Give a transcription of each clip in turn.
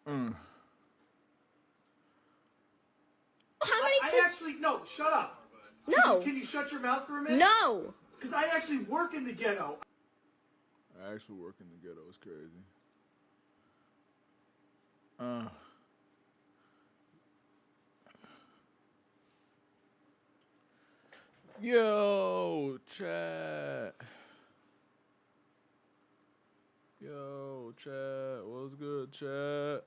Mm. How many I actually no. Shut up. No. Can you shut your mouth for a minute? No. Because I actually work in the ghetto. I actually work in the ghetto. It's crazy. Uh. Yo, chat. Yo, chat. What's good, chat?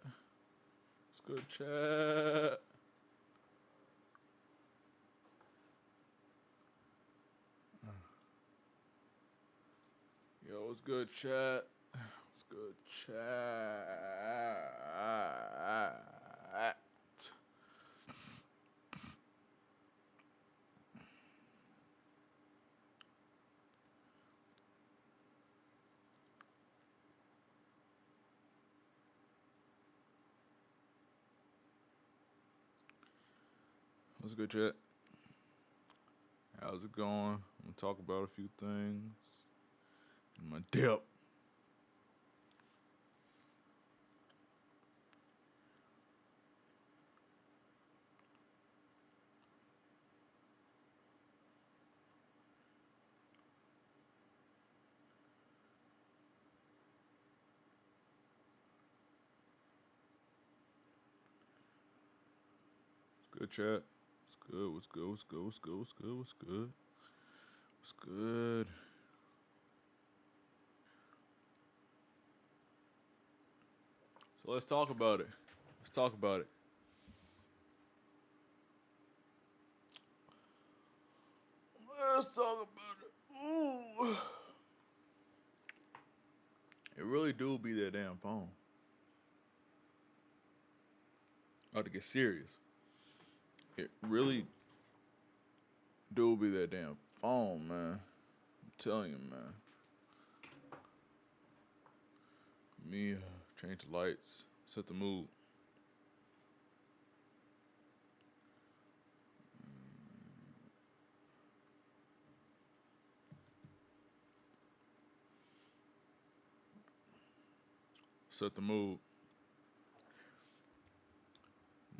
What's good, chat? Yo, what's good, chat? What's good, chat? What's good, chat? How's it going? I'm gonna talk about a few things. In my dip. Good chat. What's good? What's good? What's good? What's good? What's good? What's good? What's good? So let's talk about it. Let's talk about it. Let's talk about it. Ooh. It really do be that damn phone. About to get serious. It really do be that damn phone, man. I'm telling you, man. Me, change the lights, set the mood. Set the mood.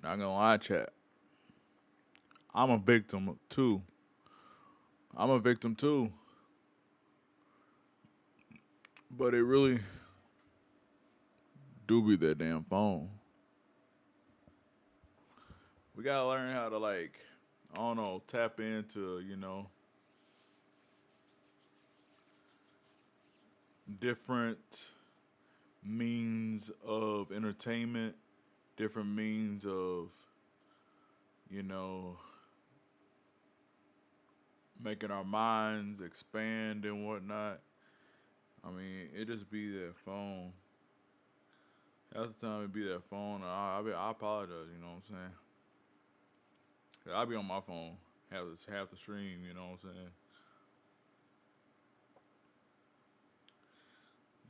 Not gonna lie, chat. I'm a victim too. I'm a victim too. But it really do be that damn phone. We gotta learn how to like, I don't know, tap into, different means of entertainment, different means of, you know, making our minds expand and whatnot. I mean, it just be that phone. Half the time it be that phone. I apologize. You know what I'm saying? 'Cause I be on my phone half the stream. You know what I'm saying?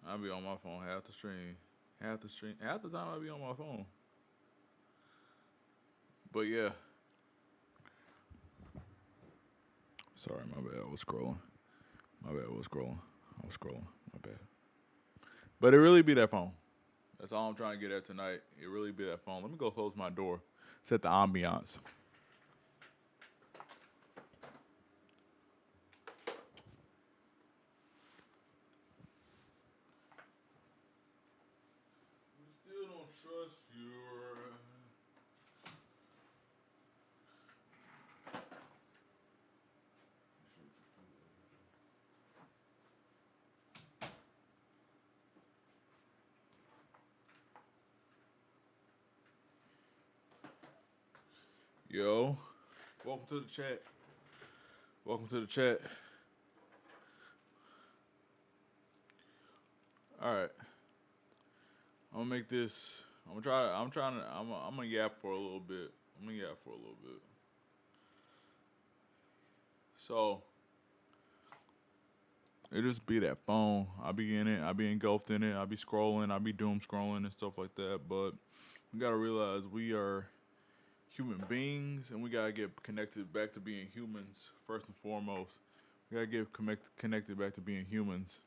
I be on my phone half the stream, half the time I be on my phone. But yeah, sorry, my bad. I was scrolling. My bad. I was scrolling. I was scrolling. My bad. But it really be that phone. That's all I'm trying to get at tonight. It really be that phone. Let me go close my door. Set the ambiance. We still don't trust you. Yo, welcome to the chat. Welcome to the chat. All right, I'm gonna make this. I'm gonna try. I'm trying to. I'm gonna yap for a little bit. I'm gonna yap for a little bit. So it just be that phone. I be in it. I be engulfed in it. I be scrolling. I be doom scrolling and stuff like that. But we gotta realize we are human beings, and we gotta get connected back to being humans first and foremost. We gotta get connected back to being humans.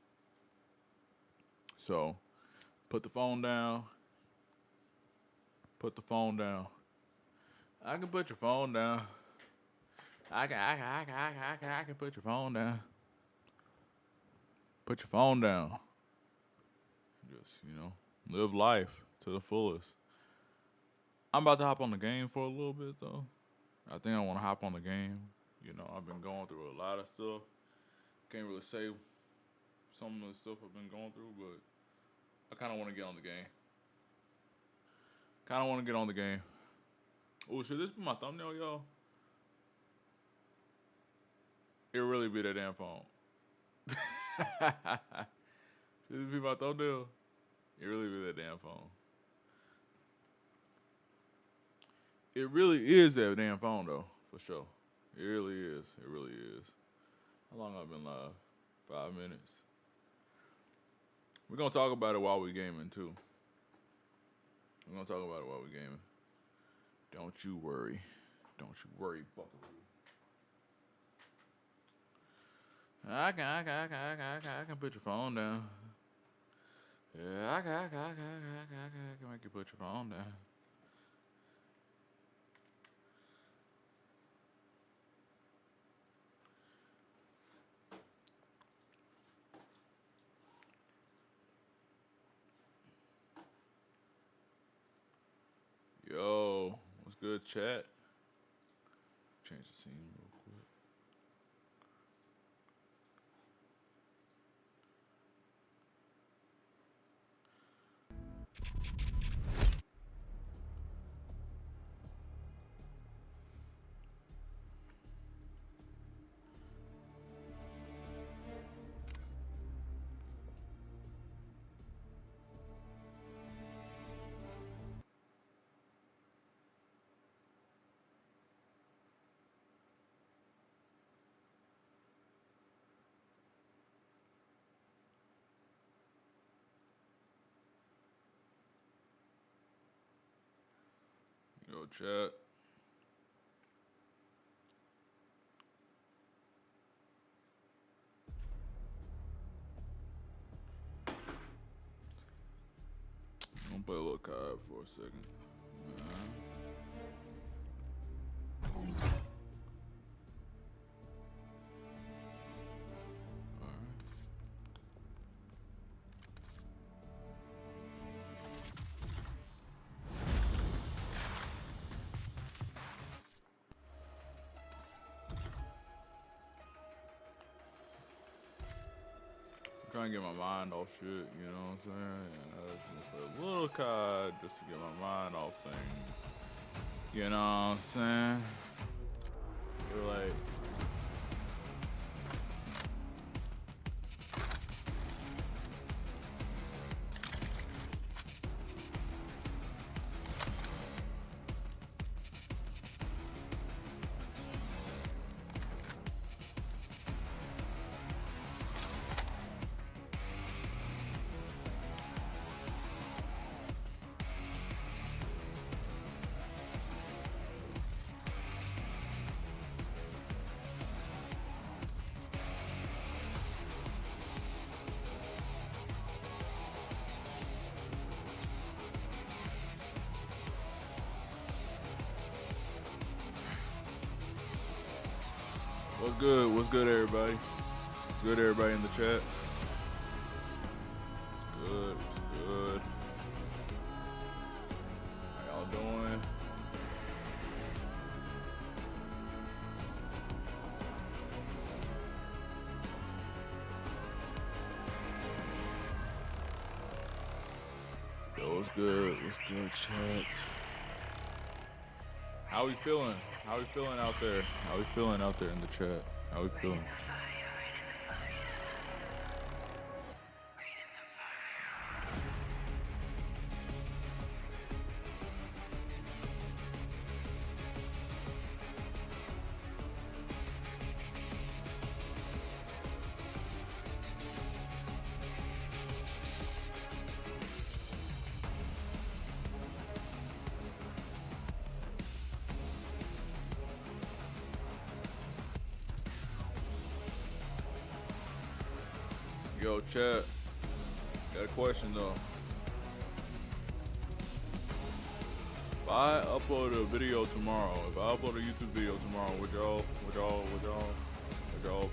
So put the phone down. Put the phone down. I can put your phone down. I can put your phone down. Put your phone down. Just, live life to the fullest. I'm about to hop on the game for a little bit, though. I think I want to hop on the game. I've been going through a lot of stuff. Can't really say some of the stuff I've been going through, but I kind of want to get on the game. Oh, should this be my thumbnail, y'all? It really be that damn phone. Should this be my thumbnail? It really be that damn phone. It really is that damn phone, though, for sure. It really is. It really is. How long I've been live? 5 minutes. We're going to talk about it while we're gaming, too. Don't you worry. Don't you worry, buckaroo. I can put your phone down. Yeah, I can make you put your phone down. Yo, what's good, chat? Change the scene real quick. Yo, chat. I'm gonna play a little card for a second. Trying to get my mind off shit, you know what I'm saying? I just want to play a little card just to get my mind off things. You know what I'm saying? You're like, what's good? What's good, everybody? What's good, everybody in the chat? What's good? What's good? How y'all doing? Yo, what's good? What's good, chat? How we feeling? How we feeling out there? How we feeling out there in the chat? How we feeling? Yo, chat. Got a question though. I upload a video tomorrow, if I upload a YouTube video tomorrow, would y'all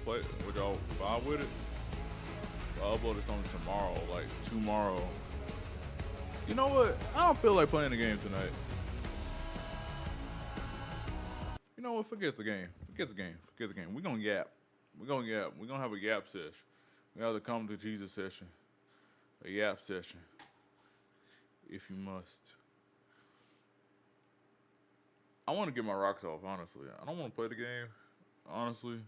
play? Would y'all vibe with it? If I uploaded something tomorrow, like tomorrow. You know what? I don't feel like playing the game tonight. You know what? Forget the game. Forget the game. Forget the game. We're gonna yap. We're gonna yap. We're gonna have a yap session. We have to come to Jesus session. A yap session. If you must. I want to get my rocks off, honestly. I don't want to play the game. Honestly.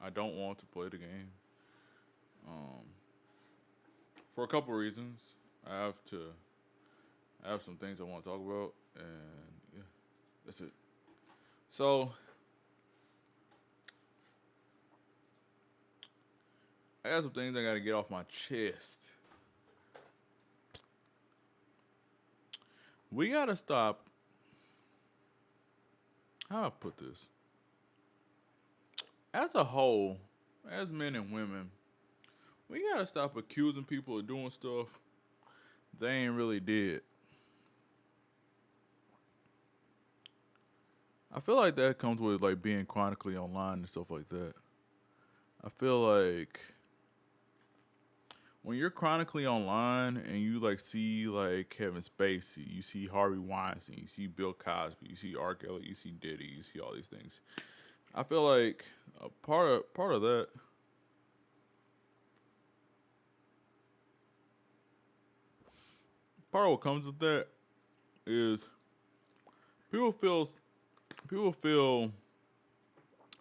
I don't want to play the game. For a couple reasons. I have some things I want to talk about, and yeah, that's it. So, I got some things I got to get off my chest. We got to stop. How do I put this? As a whole, as men and women, we got to stop accusing people of doing stuff they ain't really did. I feel like that comes with like being chronically online and stuff like that. I feel like when you're chronically online and you like see like Kevin Spacey, you see Harvey Weinstein, you see Bill Cosby, you see R. Kelly, you see Diddy, you see all these things. I feel like a part of that part of what comes with that is people feel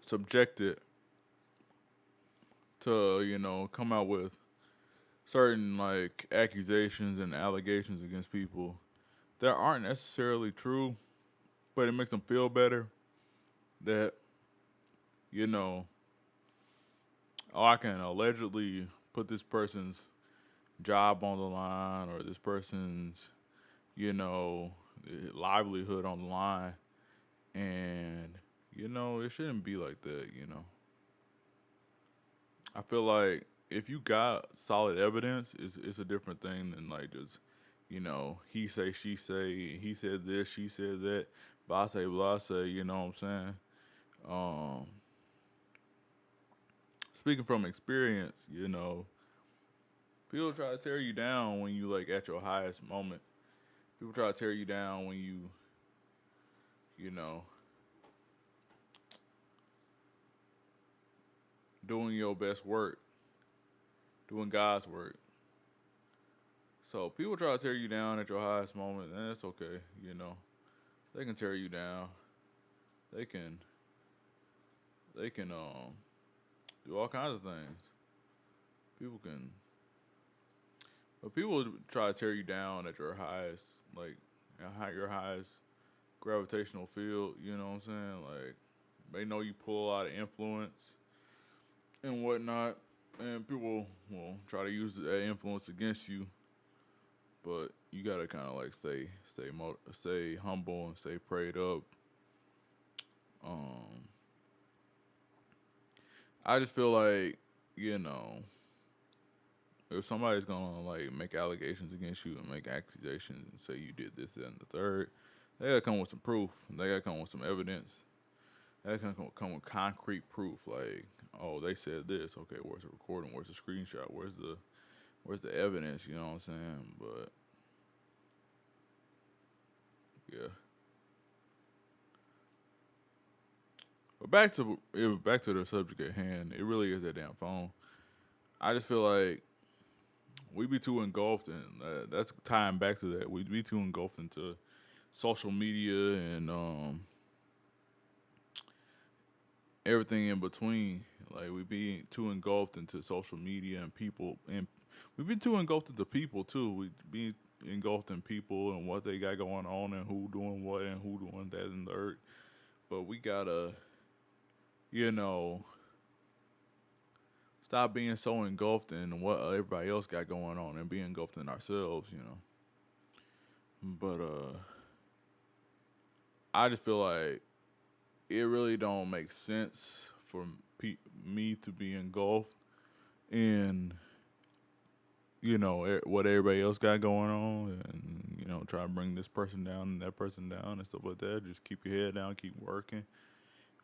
subjected to, come out with certain like accusations and allegations against people that aren't necessarily true, but it makes them feel better that, I can allegedly put this person's job on the line or this person's, livelihood on the line. And, it shouldn't be like that. I feel like if you got solid evidence, it's a different thing than like just, he say, she say, he said this, she said that, blah say, blah say, you know what I'm saying? Speaking from experience, people try to tear you down when you like at your highest moment. People try to tear you down when you doing your best work, doing God's work. So people try to tear you down at your highest moment, and that's okay, They can tear you down. They can do all kinds of things. But people try to tear you down at your highest, like, your highest gravitational field, you know what I'm saying? Like, they know you pull a lot of influence and whatnot, and people will try to use that influence against you. But you gotta kind of like stay humble and stay prayed up. I just feel like, if somebody's gonna like make allegations against you and make accusations and say you did this, that, and the third, they gotta come with some proof. They gotta come with some evidence. They gotta come with concrete proof. Like, oh, they said this. Okay, where's the recording? Where's the screenshot? Where's the evidence? You know what I'm saying? But yeah. But back to the subject at hand. It really is that damn phone. I just feel like we be too engulfed in that's tying back to that. We be too engulfed into social media and everything in between. Like, we be too engulfed into social media and people, and we've been too engulfed into people too. We be engulfed in people and what they got going on and who doing what and who doing that and the third. But we gotta, stop being so engulfed in what everybody else got going on and be engulfed in ourselves, But I just feel like it really don't make sense for me to be engulfed in what everybody else got going on, and try to bring this person down and that person down and stuff like that. Just keep your head down, keep working,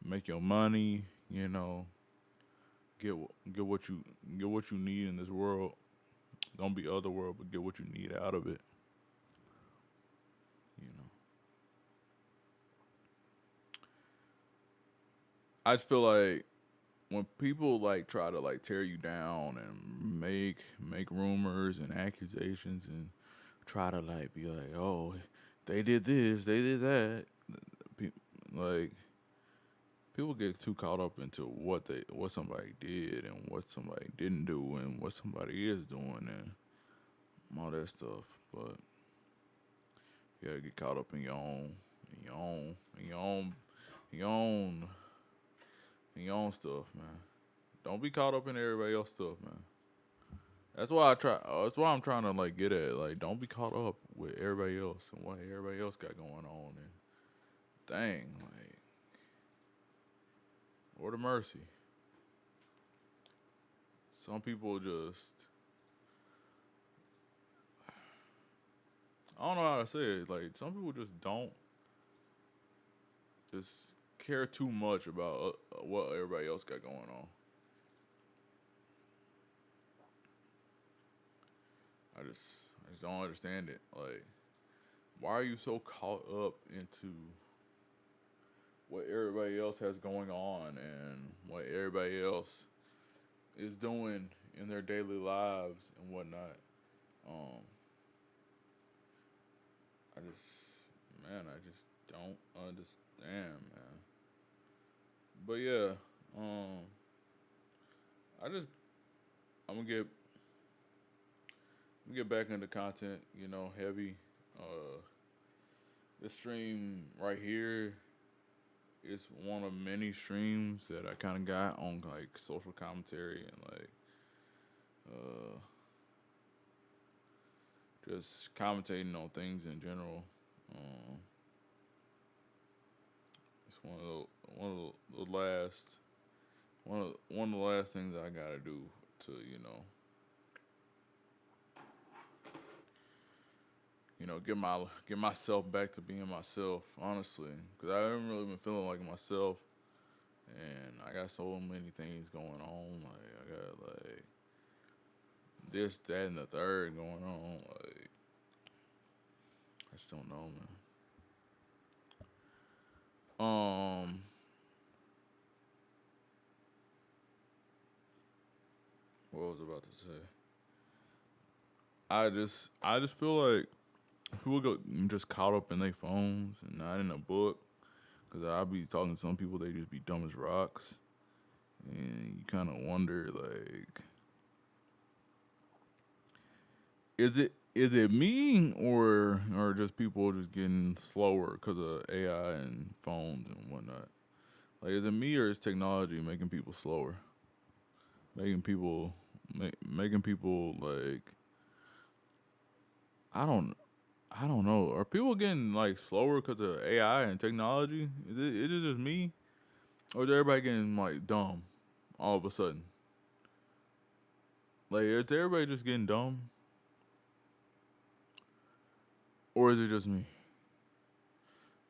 make your money. Get get what you get what you need in this world. Don't be other world, but get what you need out of it. You know, I just feel like when people like try to like tear you down and make rumors and accusations and try to like be like, oh, they did this, they did that. Pe- Like people get too caught up into what somebody did and what somebody didn't do and what somebody is doing and all that stuff. But you gotta get caught up in your own, in your own stuff, man. Don't be caught up in everybody else's stuff, man. That's why I try. That's why I'm trying to like get at. Like, don't be caught up with everybody else and what everybody else got going on. And dang, like, Lord of mercy. Some people just, I don't know how to say it. Like, some people just don't just care too much about what everybody else got going on. I just don't understand it. Like, why are you so caught up into what everybody else has going on and what everybody else is doing in their daily lives and whatnot? Um, I just don't understand, man. But yeah, um, I just I'm gonna get back into content, heavy. Uh, this stream right here is one of many streams that I kind of got on like social commentary and like uh, just commentating on things in general. Um, it's one of the last one of the last things I gotta do to get myself back to being myself, honestly, because I haven't really been feeling like myself, and I got so many things going on. Like I got like this, that, and the third going on. Like I just don't know, man. What was I about to say? I just feel like people go just caught up in their phones and not in a book. Cause I be talking to some people, they just be dumb as rocks, and you kind of wonder like, is it me or just people just getting slower because of AI and phones and whatnot? Like, is it me or is technology making people slower, making people making people like I don't I don't know. Are people getting like slower because of AI and technology? Is it just me or is everybody getting like dumb all of a sudden? Like, is everybody just getting dumb or is it just me?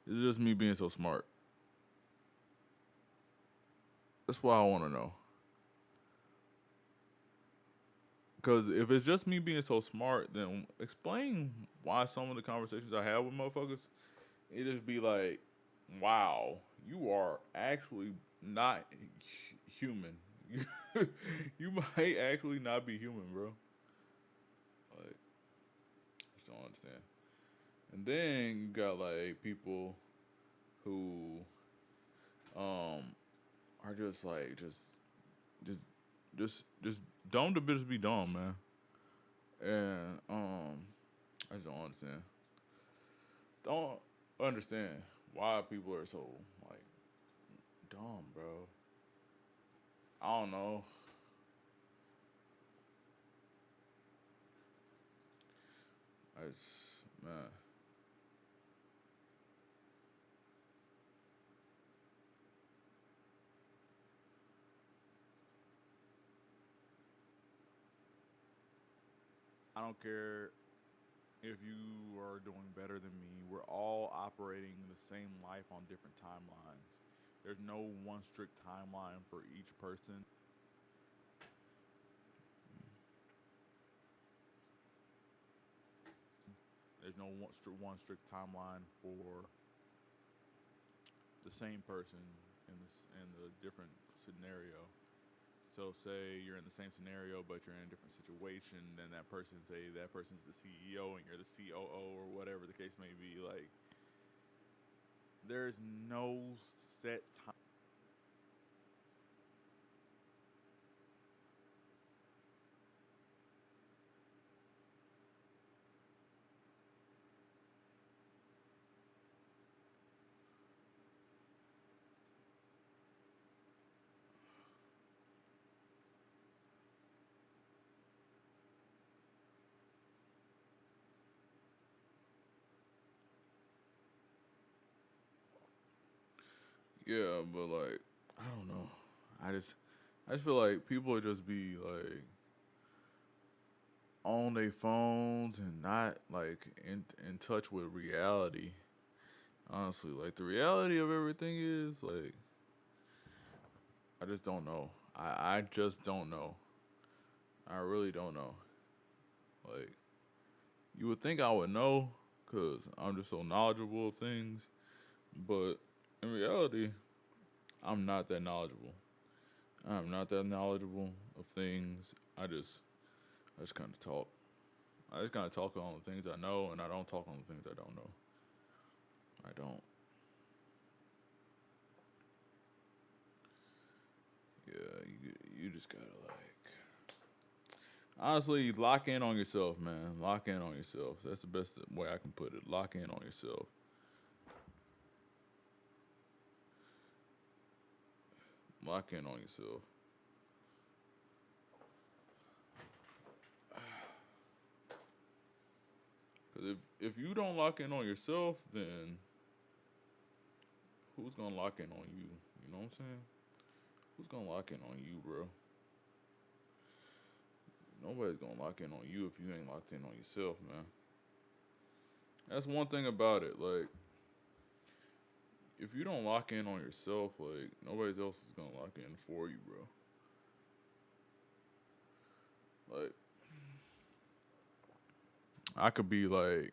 Is it just me being so smart? That's what I want to know. Because if it's just me being so smart, then explain why some of the conversations I have with motherfuckers, it just be like, wow, you are actually not human. You might actually not be human, bro. Like, just don't understand. And then you got like people who um are just like just just dumb to bitches be dumb, man. And I just don't understand. Don't understand why people are so like dumb, bro. I don't know. I just man. I don't care if you are doing better than me. We're all operating the same life on different timelines. There's no one strict timeline for each person. There's no one strict timeline for the same person in the different scenario. So say you're in the same scenario, but you're in a different situation, then that person say that person's the CEO and you're the COO or whatever the case may be. Like there's no set time. Yeah, but like I don't know. I just feel like people just be like on their phones and not like in touch with reality. Honestly, like the reality of everything is like I just don't know. I just don't know. I really don't know. Like you would think I would know because I'm just so knowledgeable of things, but in reality, I'm not that knowledgeable. I'm not that knowledgeable of things. I just kind of talk. I just kind of talk on the things I know, and I don't talk on the things I don't know. I don't. Yeah, you just gotta like honestly lock in on yourself, man. Lock in on yourself. That's the best way I can put it. Lock in on yourself. Lock in on yourself. Cause if you don't lock in on yourself, then who's gonna lock in on you? You know what I'm saying? Who's gonna lock in on you, bro? Nobody's gonna lock in on you if you ain't locked in on yourself, man. That's one thing about it. Like, if you don't lock in on yourself, like nobody else is gonna lock in for you, bro. Like, I could be like,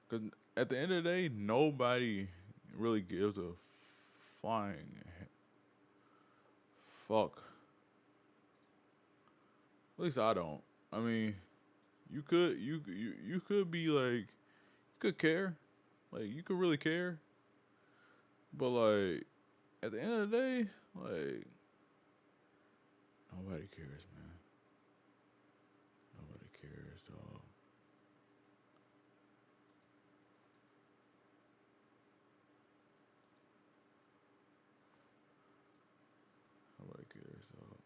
cause at the end of the day, nobody really gives a flying fuck. At least I don't. I mean, you could be like, you could care, like you could really care, but like at the end of the day, like nobody cares, man. Nobody cares, dog. Nobody cares, dog.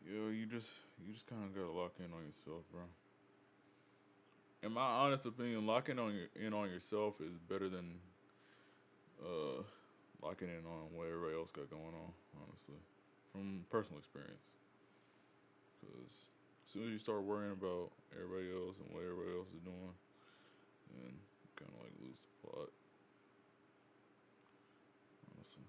Yo, you just kind of gotta lock in on yourself, bro. In my honest opinion, locking in on yourself is better than locking in on what everybody else got going on. Honestly, from personal experience, because as soon as you start worrying about everybody else and what everybody else is doing, then you kind of like lose the plot. Honestly.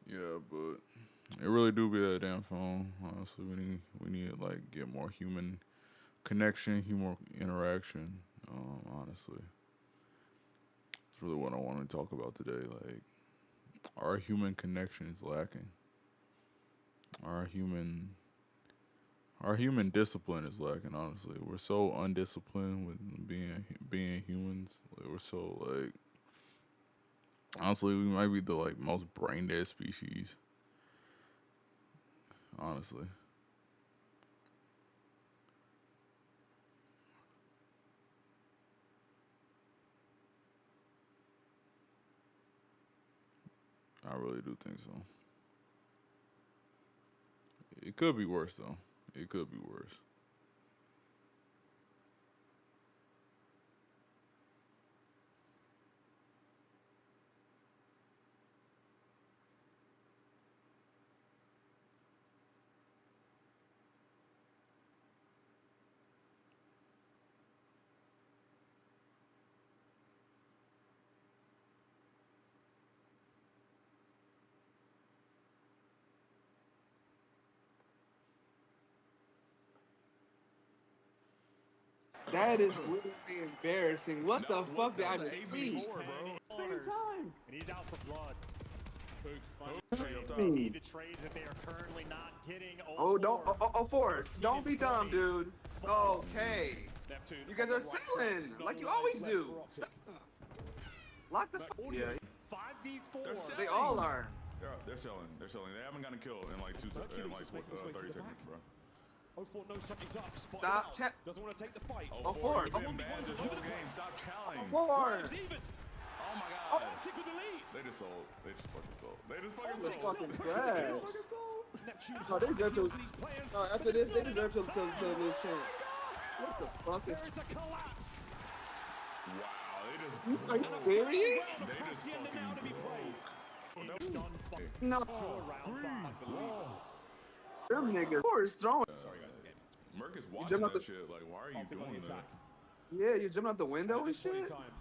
Yeah, but it really do be that damn phone. Honestly, we need to like get more human connection, human interaction. Honestly, it's really what I want to talk about today. Like our human connection is lacking. Our human our human discipline is lacking. Honestly, we're so undisciplined with being humans. Like, we're so like honestly, we might be the like most brain dead species. Honestly. I really do think so. It could be worse though. It could be worse. That is literally embarrassing. What the fuck did I just see? Same time. And he's out for blood. Me. The trades that they are currently not getting. Oh, don't. Oh, four. Don't be dumb, dude. Okay. You guys are selling like you always do. Stop. Lock the fuck. Yeah. 5v4. They all are. They're selling. They're selling. They haven't gotten a kill in like 30 seconds, bro. 04 knows something's up. Spotted Stop. out. Chat. Doesn't want to take the fight. Oh, four. He's been bad this whole game. Stop challenging. Four. It's even. Oh my Oh. god. Tick with the lead. They just sold. They just fucking sold. They just That's fucking sold. fucking trash. Neptune No, they deserve to. these players. No, after this, they deserve to lose chance. What the fuck is? There is a collapse. Wow. They just. Are you serious? They just Hacienda now to be played. It's done fucking No. to around 5, I believe. Them niggas. Four is throwing. Merc is jumped watching out that the- shit. Like, why are you Optic on the doing that? attack. Yeah, you jumping out the window At and this point in shit. time,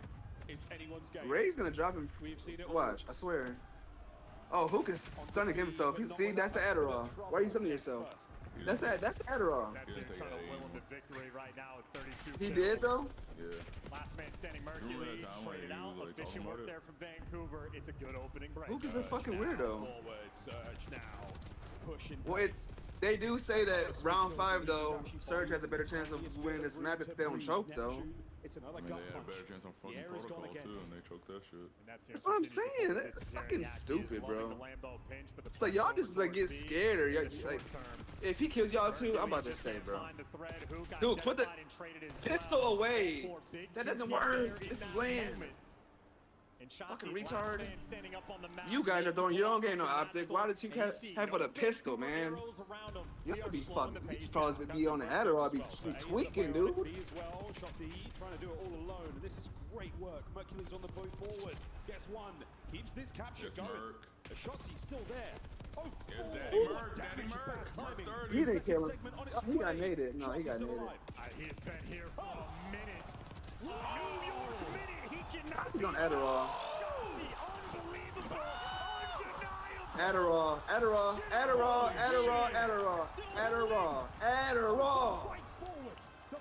it's anyone's game. Ray's gonna drop him. We've seen it all. Watch, I swear. Oh, Hook is stunning himself. See, that's the Adderall. Why are you stunning yourself? That's the Adderall. Neptune didn't take trying to that will anymore. him to victory right now with 32 He kills. did though. Yeah. Last man standing Remember Mercury that time when traded he out. was, like, Efficient talking work about it? there from Vancouver. It's a good opening break. Hook is a fucking Now weirdo. Forward surge now. Pushing. Well, they do say that round 5 though, Surge has a better chance of winning this map if they don't choke though. It's another I mean, gut they had a punch. better chance on The fucking air is gone protocol again. too, and they choked that shit. And Neptune That's what I'm continues to saying. pull That's distance fucking here. Yak is stupid, loving bro. the Lambo pinch, but the It's like y'all pressure just like over get Zeke scared or in y'all the just, short like term. if he kills y'all too, I'm Hercules about to just say, can't bro. find the thread. Who got Dude, put the identified and traded as pistol well away. for Big That to doesn't get work. there in This is that land. moment. And Fucking Shotzi, last retard. man standing up on the map, You guys are needs to throwing pull your off own game no something optic. magical. Why did you And you have see for no the pistol, Vancouver man? arrows around him. Y'all We are be slowing the fucking. pace These pros down. be on the Adderall, be tweaking, dude. as well. Shotzi trying to do it all alone, and this is great work. Mercury's on the move forward. Gets one. Keeps this capture Yes, going. Merc. Shotzi's still there. Oh, Yes, four. Daddy Ooh, Merc, Daddy damage, Merc, bad Merc timing. 30. He didn't kill him. Segment on its Oh, he got way. naded. No, he Shotzi's got still naded. alive. He has been here for a minute. New York minute. He cannot He's on Adderall. Shotzi, unbelievable, undeniable. Adderall, Adderall, Adderall, Adderall, Adderall, Adderall, Adderall. Fights forward.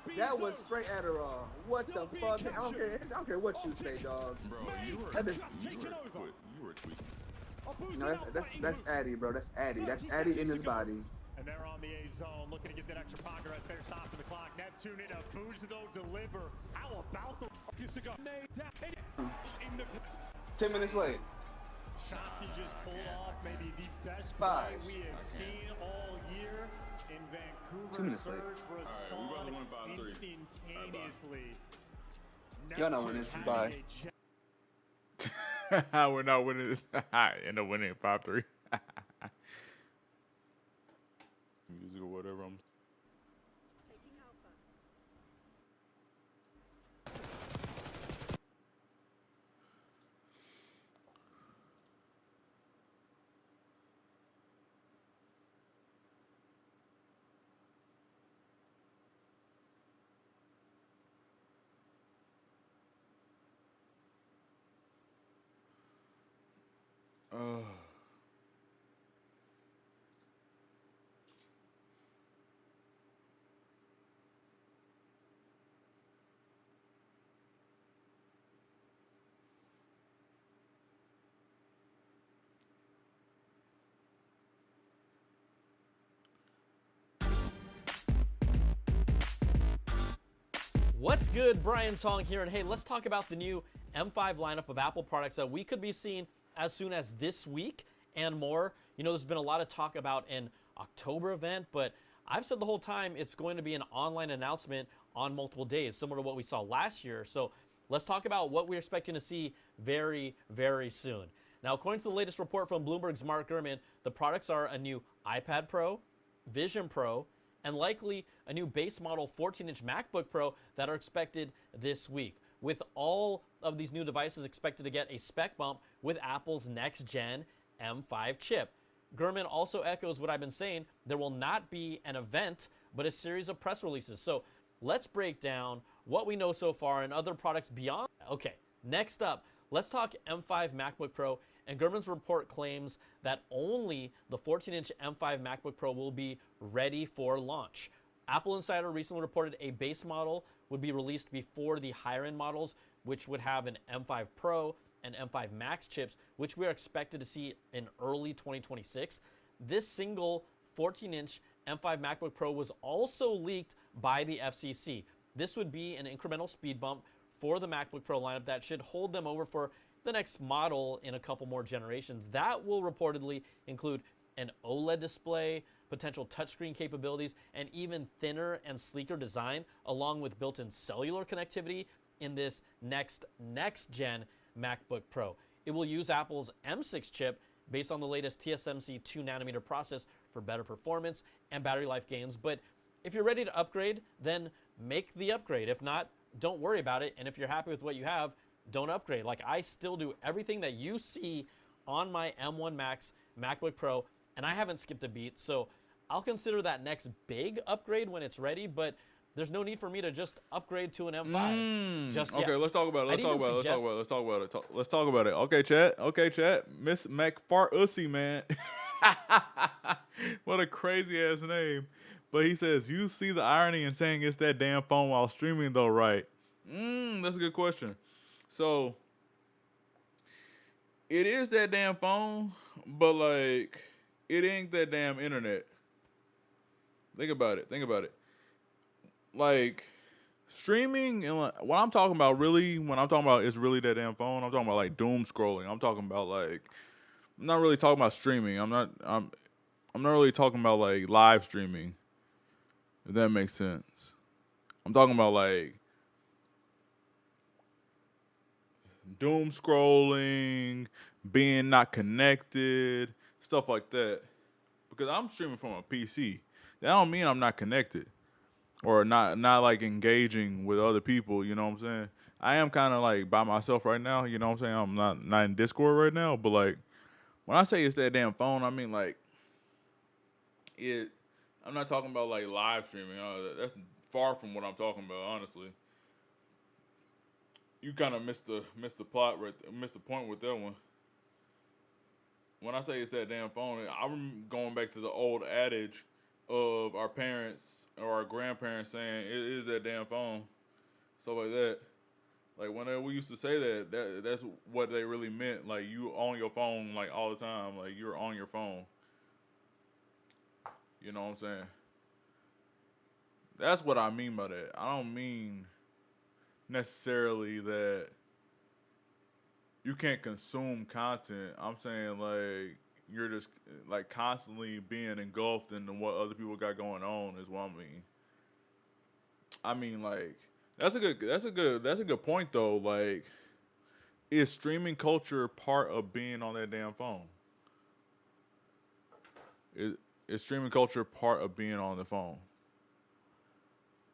The That was BSO. straight Adderall. What the fuck? I don't care what you say, dog. Bro, you were, That is- you were tweaking. No, that's Addy, bro. That's Addy. That's Addy in his body. And they're on the A zone, looking to get that extra progress. They're stopping the clock. Neptune in a boost, though, deliver. How about the in the 10 minutes late. shots he just pulled off? Maybe the best Five. play we have seen all year in 2 Vancouver. minutes late. Surge we about to win respond 5-3. instantaneously. Y'all not winning. Neptune Bye. having a jet- We're not winning this. End up winning 5-3. Music or whatever. What's good? Brian Song here, and hey, let's talk about the new M5 lineup of Apple products that we could be seeing as soon as this week and more. You know, there's been a lot of talk about an October event, but I've said the whole time it's going to be an online announcement on multiple days, similar to what we saw last year. So let's talk about what we're expecting to see very, very soon. Now, according to the latest report from Bloomberg's Mark Gurman, the products are a new iPad Pro, Vision Pro, and likely a new base model 14-inch MacBook Pro that are expected this week, with all of these new devices expected to get a spec bump with Apple's next-gen M5 chip. Gurman also echoes what I've been saying. There will not be an event, but a series of press releases. So let's break down what we know so far and other products beyond. Okay, next up, let's talk M5 MacBook Pro. And Gurman's report claims that only the 14-inch M5 MacBook Pro will be ready for launch. Apple Insider recently reported a base model would be released before the higher-end models, which would have an M5 Pro and M5 Max chips, which we are expected to see in early 2026. This single 14-inch M5 MacBook Pro was also leaked by the FCC. This would be an incremental speed bump for the MacBook Pro lineup that should hold them over for the next model in a couple more generations. That will reportedly include an OLED display, potential touchscreen capabilities, and even thinner and sleeker design, along with built-in cellular connectivity in this next-gen MacBook Pro. It will use Apple's M6 chip based on the latest TSMC 2nm process for better performance and battery life gains. But if you're ready to upgrade, then make the upgrade. If not, don't worry about it. And if you're happy with what you have, don't upgrade. Like, I still do everything that you see on my M1 Max MacBook Pro, and I haven't skipped a beat. So I'll consider that next big upgrade when it's ready, but there's no need for me to just upgrade to an M5 just yet. Okay, let's talk about it. I'd even suggest- Let's talk about it. Okay, chat. Miss McFartussy, man. What a crazy ass name. But he says, you see the irony in saying it's that damn phone while streaming though, right? That's a good question. So it is that damn phone, but like it ain't that damn internet. Think about it. Like, streaming and like, what I'm talking about really, when I'm talking about it's really that damn phone, I'm talking about like doom scrolling. I'm talking about like, I'm not really talking about streaming. I'm not really talking about like live streaming, if that makes sense. I'm talking about like doom scrolling, being not connected, stuff like that. Because I'm streaming from a PC. That don't mean I'm not connected or not like engaging with other people, you know what I'm saying? I am kind of like by myself right now, you know what I'm saying? I'm not in Discord right now, but like when I say it's that damn phone, I mean like I'm not talking about like live streaming. That's far from what I'm talking about, honestly. You kind of missed the plot missed the point with that one. When I say it's that damn phone, I'm going back to the old adage of our parents or our grandparents saying it is that damn phone, stuff like that. Like when we used to say that's what they really meant. Like you on your phone like all the time. Like you're on your phone. You know what I'm saying? That's what I mean by that. I don't mean necessarily that you can't consume content. I'm saying like you're just like constantly being engulfed in what other people got going on is what I mean. I mean like that's a good point though. Like, is streaming culture part of being on that damn phone? Is streaming culture part of being on the phone?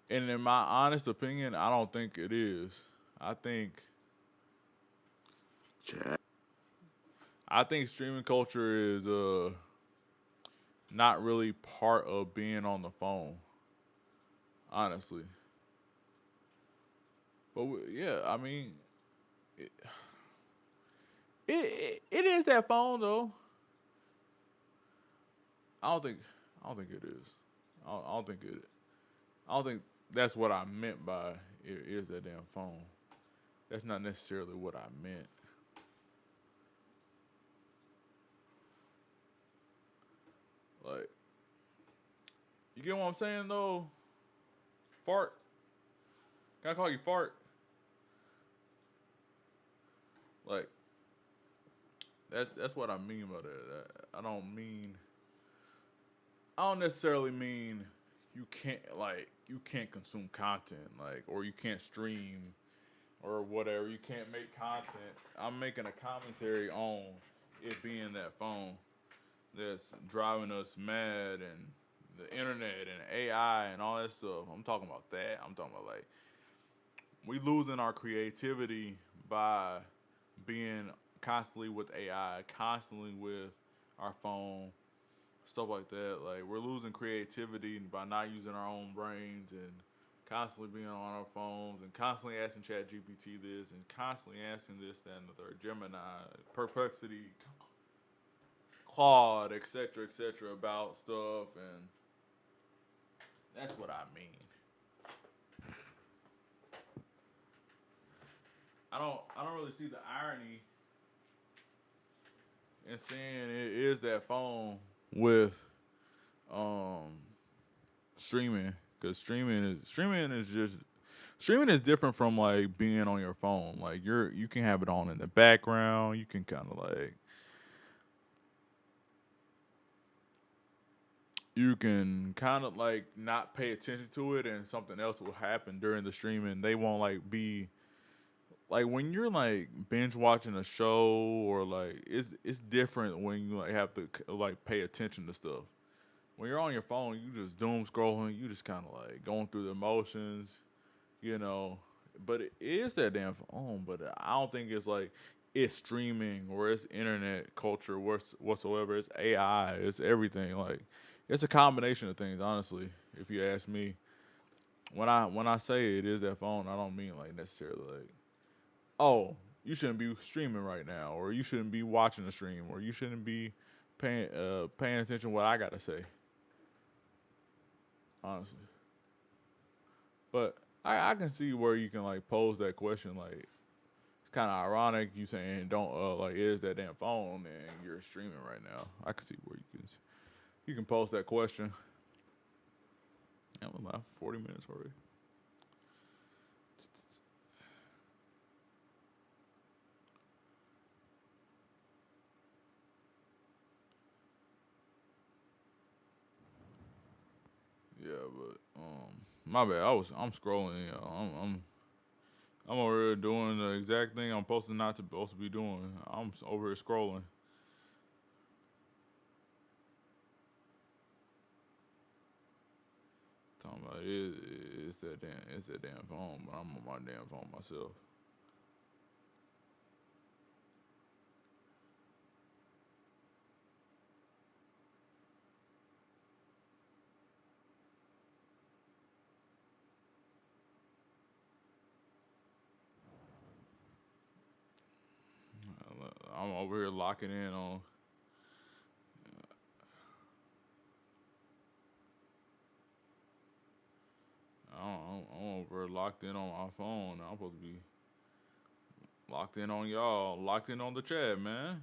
And in my honest opinion, I don't think it is. I think streaming culture is not really part of being on the phone, honestly. But yeah, I mean, it is that phone though. I don't think it is. I don't think that's what I meant by it is that damn phone. That's not necessarily what I meant. Like, you get what I'm saying though? Fart. Can I call you Fart? Like, that's what I mean by that. I don't necessarily mean you can't consume content, like, or you can't stream or whatever. You can't make content. I'm making a commentary on it being that phone that's driving us mad, and the internet and AI and all that stuff. I'm talking about that. I'm talking about like we losing our creativity by being constantly with AI, constantly with our phone, stuff like that. Like we're losing creativity by not using our own brains and constantly being on our phones and constantly asking ChatGPT this and constantly asking this, that, and the third, Gemini, Perplexity, Claude, etc., about stuff, and that's what I mean. I don't really see the irony in saying it is that phone with streaming, because streaming is different from like being on your phone. Like you can have it on in the background. You can kind of like not pay attention to it, and something else will happen during the streaming. They won't like be like when you're like binge watching a show, or like it's different when you like have to like pay attention to stuff. When you're on your phone, you just doom scrolling. You just kind of like going through the emotions, you know. But it is that damn phone. But I don't think it's like it's streaming or it's internet culture whatsoever. It's AI. It's everything. Like it's a combination of things. Honestly, if you ask me, when I say it is that phone, I don't mean like necessarily like, oh, you shouldn't be streaming right now, or you shouldn't be watching the stream, or you shouldn't be paying attention to what I gotta say. Honestly, but I can see where you can like pose that question. Like it's kind of ironic you saying don't like is that damn phone and you're streaming right now. I can see where you can pose that question. I'm about 40 minutes already. but my bad. I'm scrolling. I'm over here doing the exact thing I'm supposed to be doing. I'm over here scrolling. Talking about it's that damn phone, but I'm on my damn phone myself. I'm over here locking in on. I'm over here locked in on my phone. I'm supposed to be locked in on y'all, locked in on the chat, man.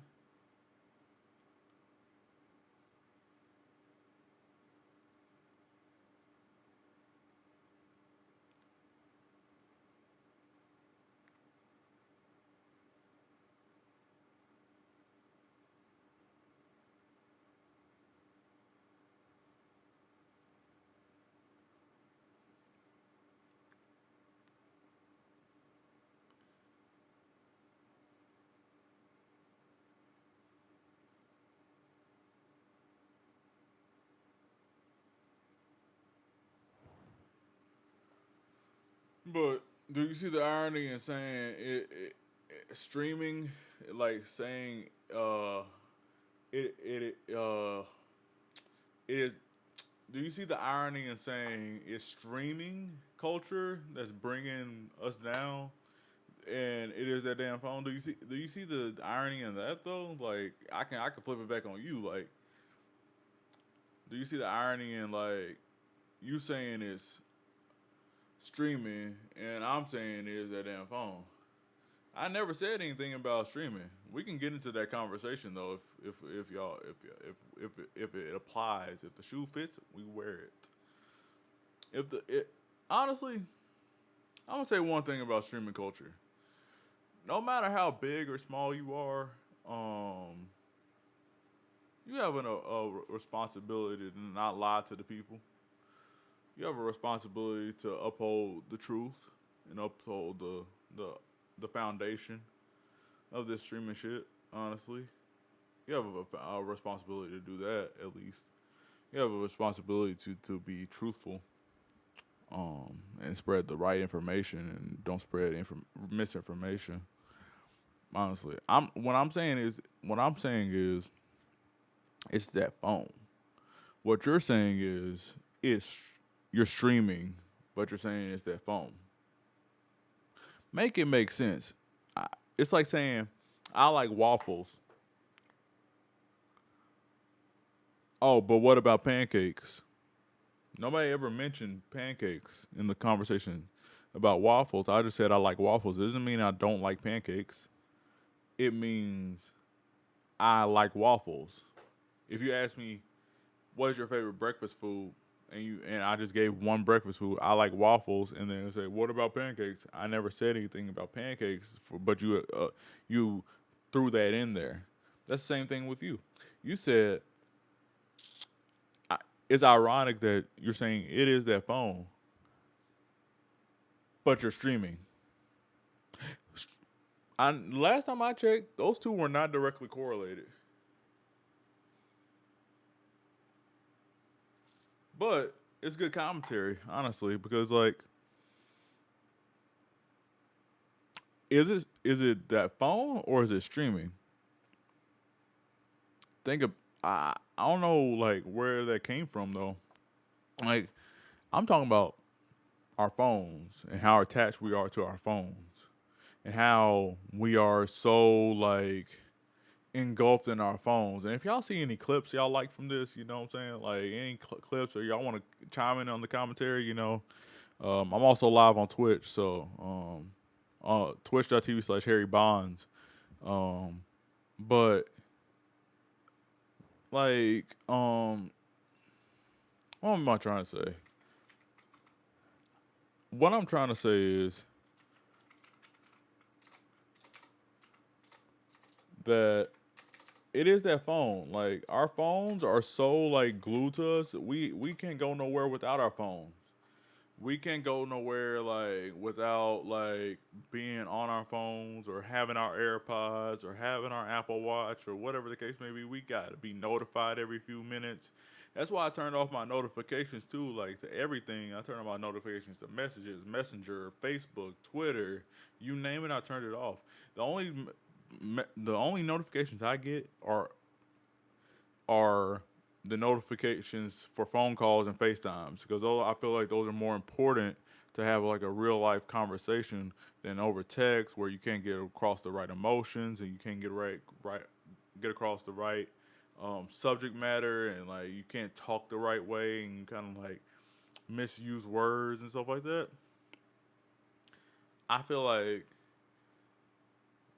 But do you see the irony in saying streaming, like saying it is? Do you see the irony in saying it's streaming culture that's bringing us down, and it is that damn phone? Do you see the irony in that though? Like I can flip it back on you. Like, do you see the irony in like you saying it's streaming, and I'm saying is that damn phone? I never said anything about streaming. We can get into that conversation though, if it applies, if the shoe fits, we wear it. Honestly, I'm gonna say one thing about streaming culture. No matter how big or small you are, you have a responsibility to not lie to the people. You have a responsibility to uphold the truth and uphold the foundation of this streaming shit, honestly. You have a responsibility to do that, at least. You have a responsibility to be truthful, and spread the right information and don't spread misinformation. Honestly, what I'm saying is it's that phone. What you're saying is you're streaming, but you're saying it's that phone. Make it make sense. It's like saying, I like waffles. Oh, but what about pancakes? Nobody ever mentioned pancakes in the conversation about waffles. I just said I like waffles. It doesn't mean I don't like pancakes. It means I like waffles. If you ask me, what is your favorite breakfast food? And I just gave one breakfast food. I like waffles, and then say, "What about pancakes?" I never said anything about pancakes, but you threw that in there. That's the same thing with you. You said it's ironic that you're saying it is that phone, but you're streaming. Last time I checked, those two were not directly correlated. But it's good commentary, honestly, because like, is it that phone or is it streaming? I don't know like where that came from though. Like, I'm talking about our phones and how attached we are to our phones and how we are so like engulfed in our phones. And if y'all see any clips y'all like from this, you know what I'm saying? Like any clips or y'all want to chime in on the commentary, you know. I'm also live on Twitch, so twitch.tv/Harry Bonds. But like, what am I trying to say? What I'm trying to say is that it is that phone. Like our phones are so like glued to us. We can't go nowhere without our phones. We can't go nowhere like without like being on our phones or having our AirPods or having our Apple Watch or whatever the case may be. We got to be notified every few minutes. That's why I turned off my notifications too, like to everything. I turned off my notifications to messages, Messenger, Facebook, Twitter, you name it. I turned it off. The only notifications I get are the notifications for phone calls and FaceTimes because I feel like those are more important to have like a real life conversation than over text where you can't get across the right emotions and you can't get across the right subject matter and like you can't talk the right way and you kind of like misuse words and stuff like that. I feel like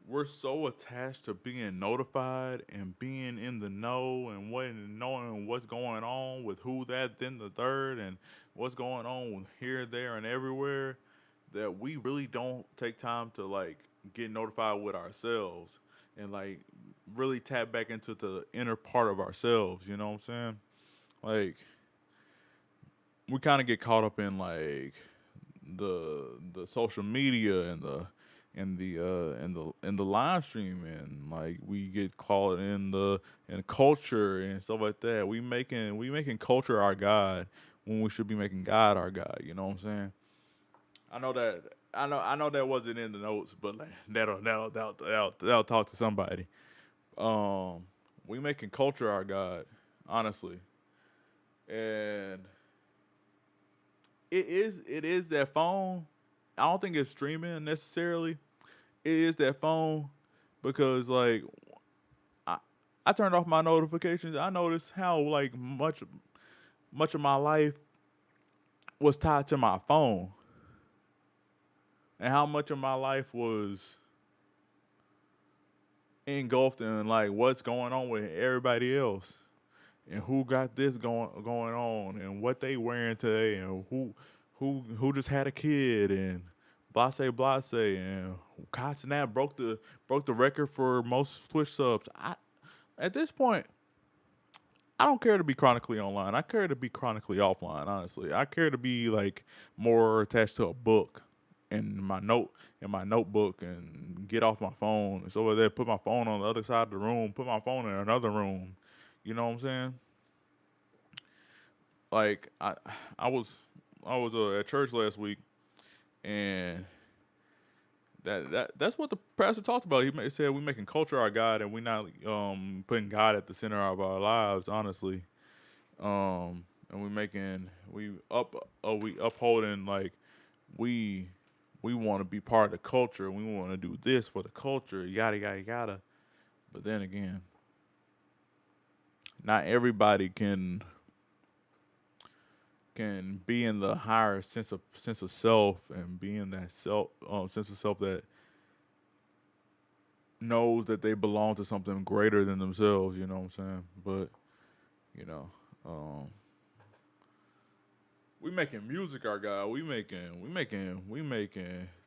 we're so attached to being notified and being in the know and knowing what's going on with who that, then the third, and what's going on here, there, and everywhere that we really don't take time to like get notified with ourselves and like really tap back into the inner part of ourselves. You know what I'm saying? Like we kind of get caught up in like the social media and the live stream and like we get caught in culture and stuff like that. We making culture our God when we should be making God our God. You know what I'm saying? I know that wasn't in the notes, but like, that'll talk to somebody. We making culture our God, honestly, and it is that phone. I don't think it's streaming necessarily. It is that phone because like I turned off my notifications. I noticed how like much of my life was tied to my phone. And how much of my life was engulfed in like what's going on with everybody else. And who got this going on and what they wearing today and who just had a kid and blase and Kai Cenat broke the record for most Twitch subs. At this point, I don't care to be chronically online. I care to be chronically offline, honestly. I care to be like more attached to a book in my notebook and get off my phone and so there, put my phone on the other side of the room, put my phone in another room. You know what I'm saying? Like I was at church last week, and that's what the pastor talked about. He said we making culture our God, and we not putting God at the center of our lives, honestly. And we upholding like we want to be part of the culture. We want to do this for the culture, yada yada yada. But then again, not everybody can be in the higher sense of self and be in that sense of self that knows that they belong to something greater than themselves. You know what I'm saying? But you know, we making music our God. We making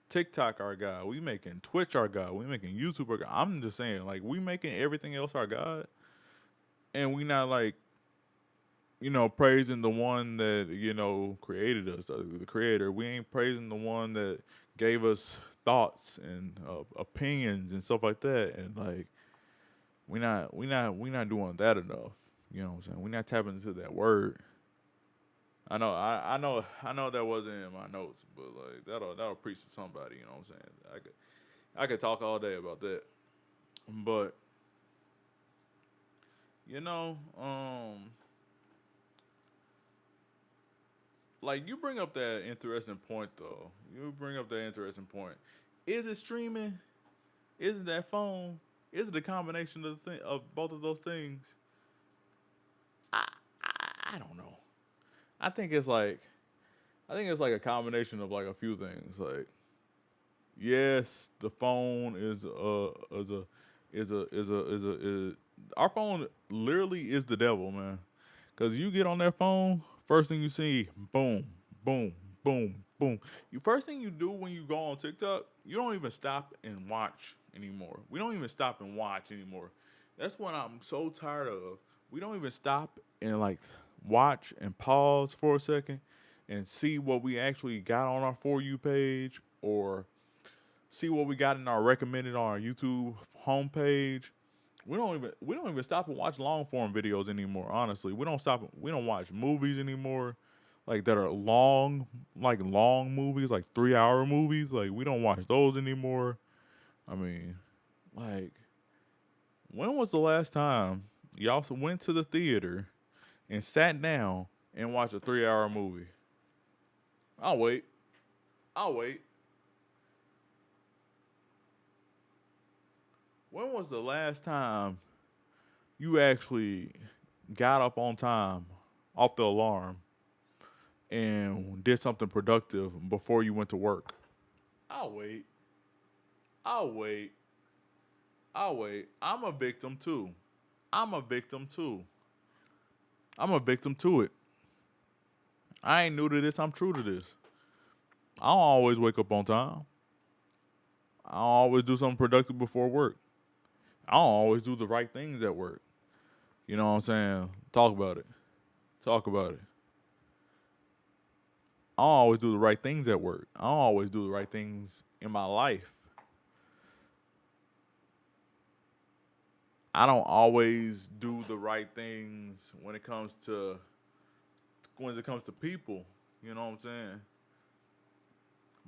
TikTok our God. We making Twitch our God. We making YouTube our God. I'm just saying, like, we making everything else our God, and we not like, you know, praising the one that, you know, created us, the creator. We ain't praising the one that gave us thoughts and opinions and stuff like that. And like, we not doing that enough. You know what I'm saying? We not tapping into that word. I know that wasn't in my notes, but like that'll preach to somebody. You know what I'm saying? I could talk all day about that, but you know, like you bring up that interesting point though. Is it streaming? Is it that phone? Is it a combination of both of those things? I don't know. I think it's like a combination of like a few things. Like, yes, the phone is our phone literally is the devil, man. Cause you get on that phone, first thing you see, boom, boom, boom, boom. First thing you do when you go on TikTok, you don't even stop and watch anymore. We don't even stop and watch anymore. That's what I'm so tired of. We don't even stop and like watch and pause for a second and see what we actually got on our For You page or see what we got in our recommended on our YouTube homepage. We don't even stop and watch long form videos anymore, honestly. We don't watch movies anymore like that are long movies, like 3-hour movies. Like we don't watch those anymore. I mean, like when was the last time y'all went to the theater and sat down and watched a 3-hour movie? I'll wait. When was the last time you actually got up on time off the alarm and did something productive before you went to work? I'll wait. I'm a victim too. I'm a victim to it. I ain't new to this. I'm true to this. I don't always wake up on time. I don't always do something productive before work. I don't always do the right things at work. You know what I'm saying? Talk about it. I don't always do the right things at work. I don't always do the right things in my life. I don't always do the right things when it comes to people. You know what I'm saying?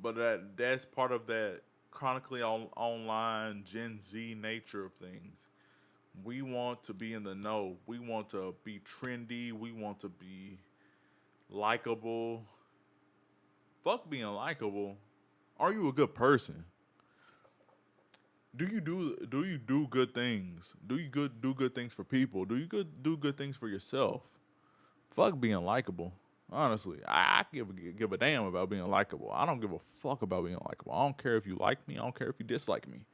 But that's part of that chronically online Gen Z nature of things. We want to be in the know. We want to be trendy. We want to be likable. Fuck being likable. Are you a good person? Do you do good things? Do you do good things for people? Do you do good things for yourself? Fuck being likable. Honestly, I give a damn about being likable. I don't give a fuck about being likable. I don't care if you like me. I don't care if you dislike me.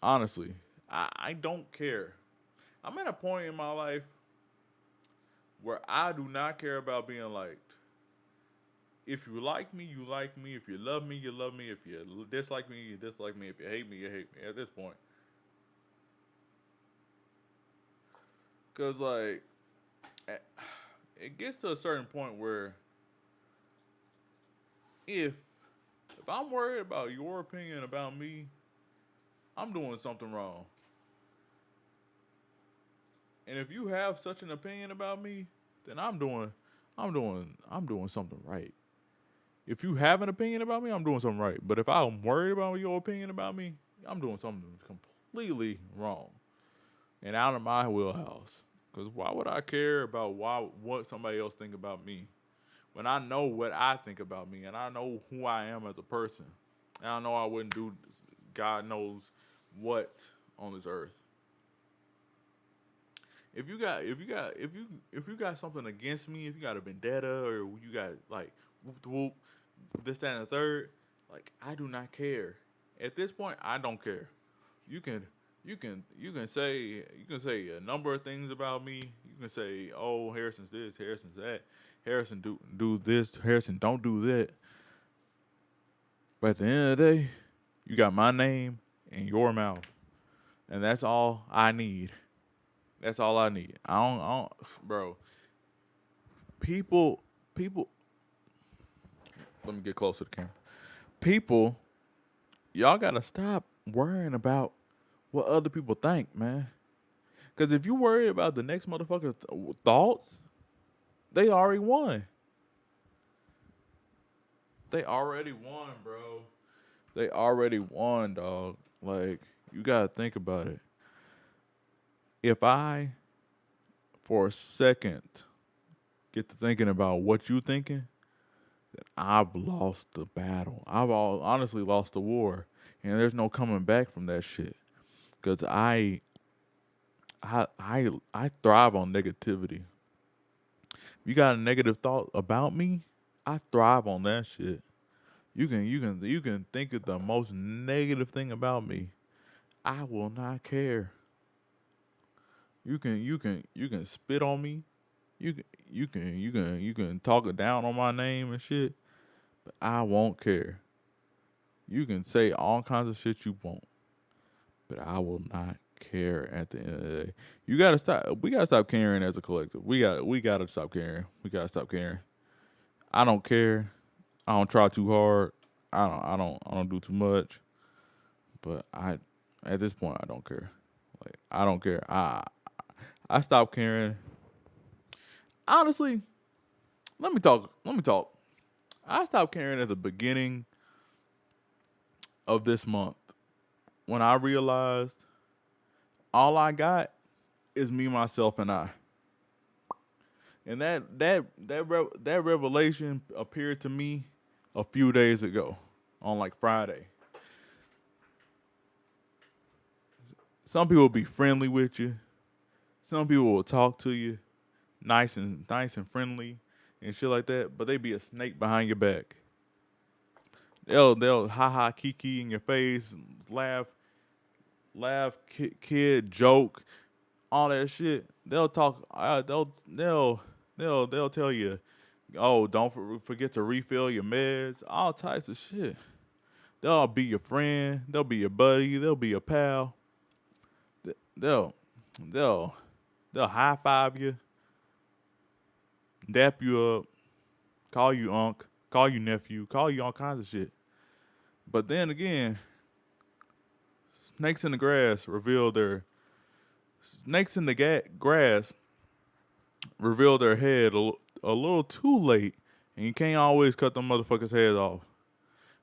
Honestly, I don't care. I'm at a point in my life where I do not care about being liked. If you like me, you like me. If you love me, you love me. If you dislike me, you dislike me. If you hate me, you hate me. At this point. Because, like, it gets to a certain point where if I'm worried about your opinion about me, I'm doing something wrong. And if you have such an opinion about me, then I'm doing something right. If you have an opinion about me, I'm doing something right. But if I'm worried about your opinion about me, I'm doing something completely wrong and out of my wheelhouse. Because why would I care about what somebody else think about me when I know what I think about me and I know who I am as a person? And I know I wouldn't do God knows what on this earth. If you got something against me, if you got a vendetta or you got like whoop, this, that, and the third, like I do not care. At this point, I don't care. You can say a number of things about me. You can say, oh, Harrison's this, Harrison's that, Harrison do this, Harrison don't do that. But at the end of the day, you got my name in your mouth, and that's all I need. That's all I need. I don't, bro. People. Let me get closer to the camera. People, y'all gotta stop worrying about what other people think, man. Because if you worry about the next motherfucker's thoughts, they already won. They already won, bro. They already won, dog. Like, you gotta think about it. If I, for a second, get to thinking about what you thinking, then I've lost the battle. I've honestly lost the war. And there's no coming back from that shit. Because I thrive on negativity. If you got a negative thought about me, I thrive on that shit. You can think of the most negative thing about me. I will not care. You can spit on me. You can talk down on my name and shit, but I won't care. You can say all kinds of shit you want. but I will not care at the end of the day. You gotta stop. We gotta stop caring as a collective. We gotta stop caring. We gotta stop caring. I don't care. I don't try too hard. I don't do too much. But at this point I don't care. Like I don't care. I stopped caring. Honestly, let me talk. I stopped caring at the beginning of this month when I realized all I got is me, myself, and I. And that revelation appeared to me a few days ago on like Friday. Some people will be friendly with you. Some people will talk to you nice and friendly and shit like that, but they be a snake behind your back. They'll ha kiki in your face, laugh, kid, joke, all that shit. They'll talk. They'll tell you, oh, don't forget to refill your meds. All types of shit. They'll be your friend. They'll be your buddy. They'll be your pal. They'll high five you, dap you up, call you unc, call you nephew, call you all kinds of shit. But then again, snakes in the grass reveal their head a little too late, and you can't always cut them motherfuckers' heads off.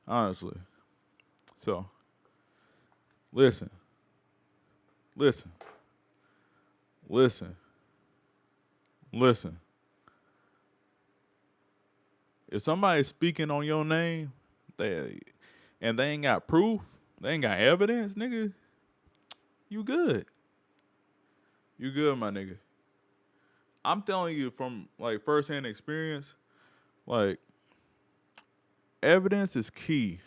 Honestly. So, listen. If somebody's speaking on your name, and they ain't got proof, they ain't got evidence, nigga, you good. You good, my nigga. I'm telling you from like firsthand experience, like evidence is key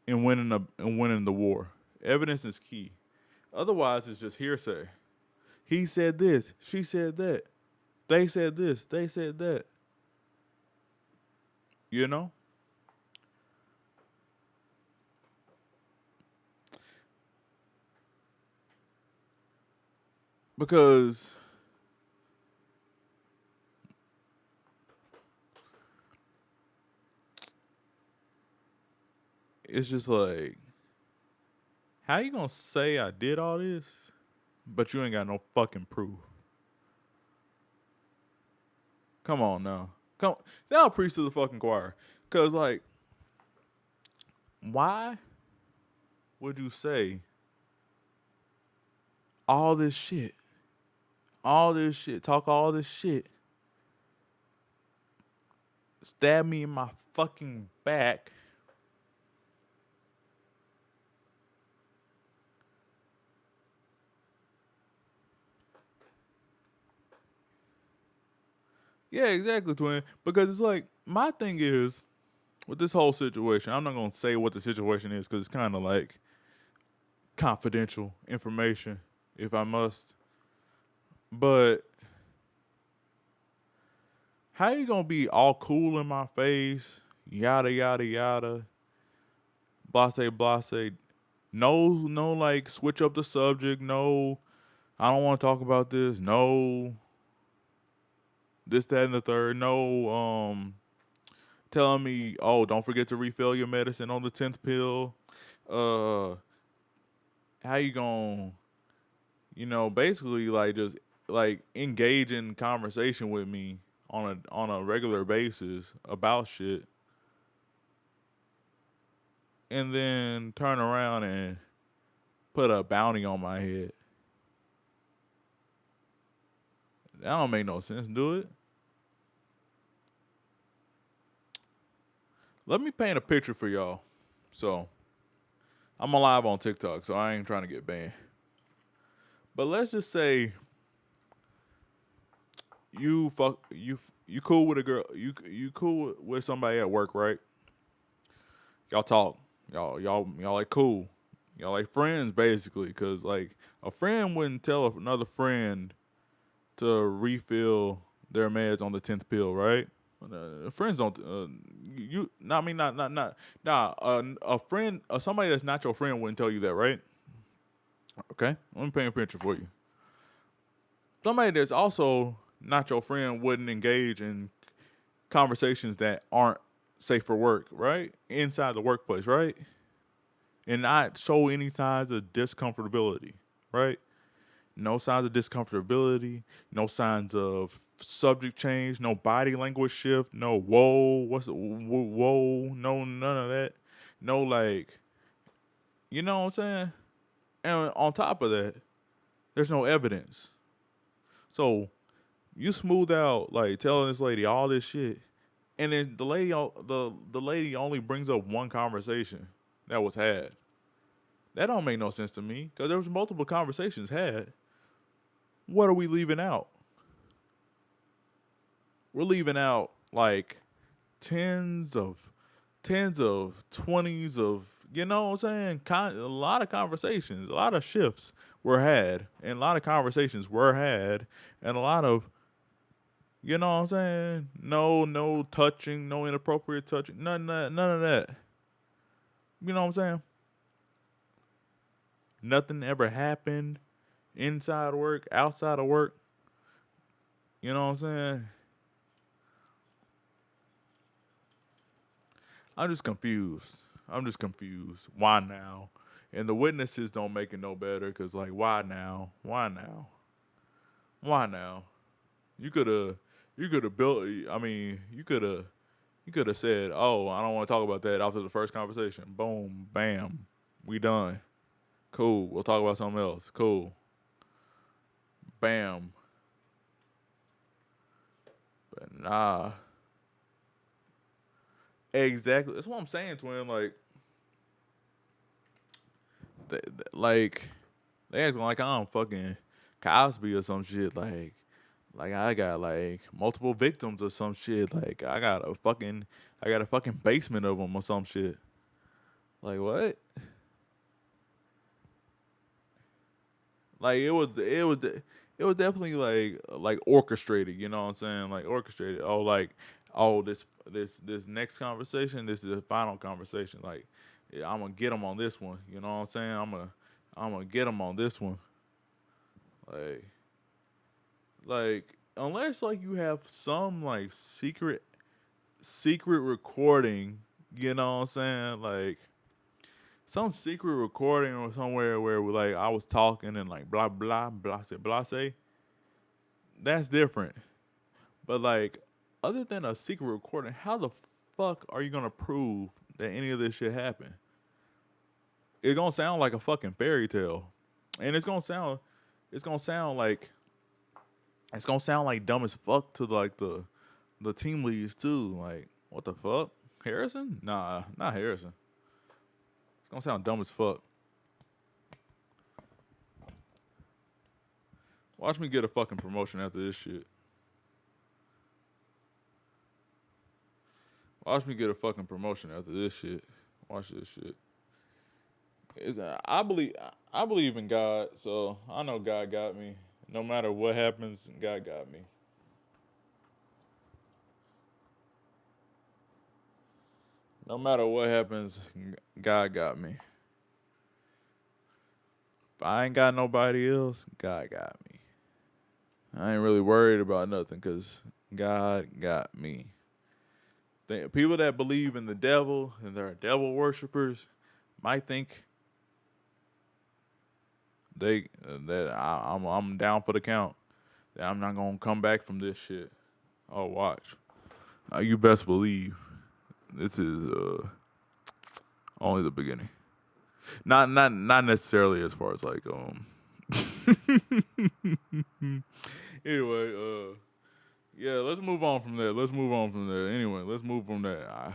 in winning the war. Evidence is key. Otherwise, it's just hearsay. He said this. She said that. They said this. They said that. You know? Because it's just like, how you gonna say I did all this, but you ain't got no fucking proof? Come on now. Now preach to the fucking choir. Cause like, why would you say all this shit, talk all this shit, stab me in my fucking back, yeah, exactly, twin. Because it's like, my thing is, with this whole situation, I'm not going to say what the situation is because it's kind of like confidential information, if I must. But how you going to be all cool in my face, yada, yada, yada, blase, blase, no, like, switch up the subject, no, I don't want to talk about this, no, this, that, and the third. No, telling me, oh, don't forget to refill your medicine on the 10th pill. How you gonna, basically like just like engage in conversation with me on a regular basis about shit, and then turn around and put a bounty on my head? That don't make no sense, do it? Let me paint a picture for y'all. So, I'm alive on TikTok, so I ain't trying to get banned. But let's just say you cool with a girl, you cool with somebody at work, right? Y'all talk. Y'all like cool. Y'all like friends basically, cuz like a friend wouldn't tell another friend to refill their meds on the 10th pill, right? Friends don't. You. I mean, not. Nah. A friend, somebody that's not your friend wouldn't tell you that, right? Okay. Let me paint a picture for you. Somebody that's also not your friend wouldn't engage in conversations that aren't safe for work, right? Inside the workplace, right? And not show any signs of discomfortability, right? No signs of discomfortability, no signs of subject change, no body language shift, no whoa, whoa, no, none of that. No, like, you know what I'm saying? And on top of that, there's no evidence. So you smooth out, like, telling this lady all this shit, and then the lady only brings up one conversation that was had. That don't make no sense to me, because there was multiple conversations had. What are we leaving out? We're leaving out like tens of 20s of, you know what I'm saying? A lot of conversations, a lot of shifts were had, and a lot of conversations were had, and a lot of, you know what I'm saying? No touching, no inappropriate touching, none of that. You know what I'm saying? Nothing ever happened inside work, outside of work. You know what I'm saying? I'm just confused. Why now? And the witnesses don't make it no better, because, like, why now? You could have built, I mean, you could have said, oh, I don't want to talk about that after the first conversation. Boom, bam, we done. Cool, we'll talk about something else. Cool. Bam. But nah. Exactly. That's what I'm saying, twin. Like, they acting like I'm fucking Cosby or some shit. Like I got like multiple victims or some shit. Like I got a fucking basement of them or some shit. Like what? Like it was definitely like orchestrated, you know what I'm saying? Like orchestrated. This next conversation, this is the final conversation. Like, yeah, I'm gonna get them on this one, you know what I'm saying? I'm gonna get them on this one. Like unless like you have some like secret recording, you know what I'm saying? Like some secret recording or somewhere where like I was talking and like blah blah blah say. That's different. But like other than a secret recording, how the fuck are you gonna prove that any of this shit happened? It's gonna sound like a fucking fairy tale. And it's gonna sound like dumb as fuck to like the team leads too. Like, what the fuck? Harrison? Nah, not Harrison. It's gonna sound dumb as fuck. Watch me get a fucking promotion after this shit. Watch me get a fucking promotion after this shit. Watch this shit. I believe in God, so I know God got me. No matter what happens, God got me. No matter what happens, God got me. If I ain't got nobody else, God got me. I ain't really worried about nothing because God got me. People that believe in the devil and they're devil worshipers might think that I'm down for the count. That I'm not gonna come back from this shit. Oh, watch. You best believe this is only the beginning. Not necessarily as far as like Anyway, yeah, let's move on from there. Anyway, let's move from there. I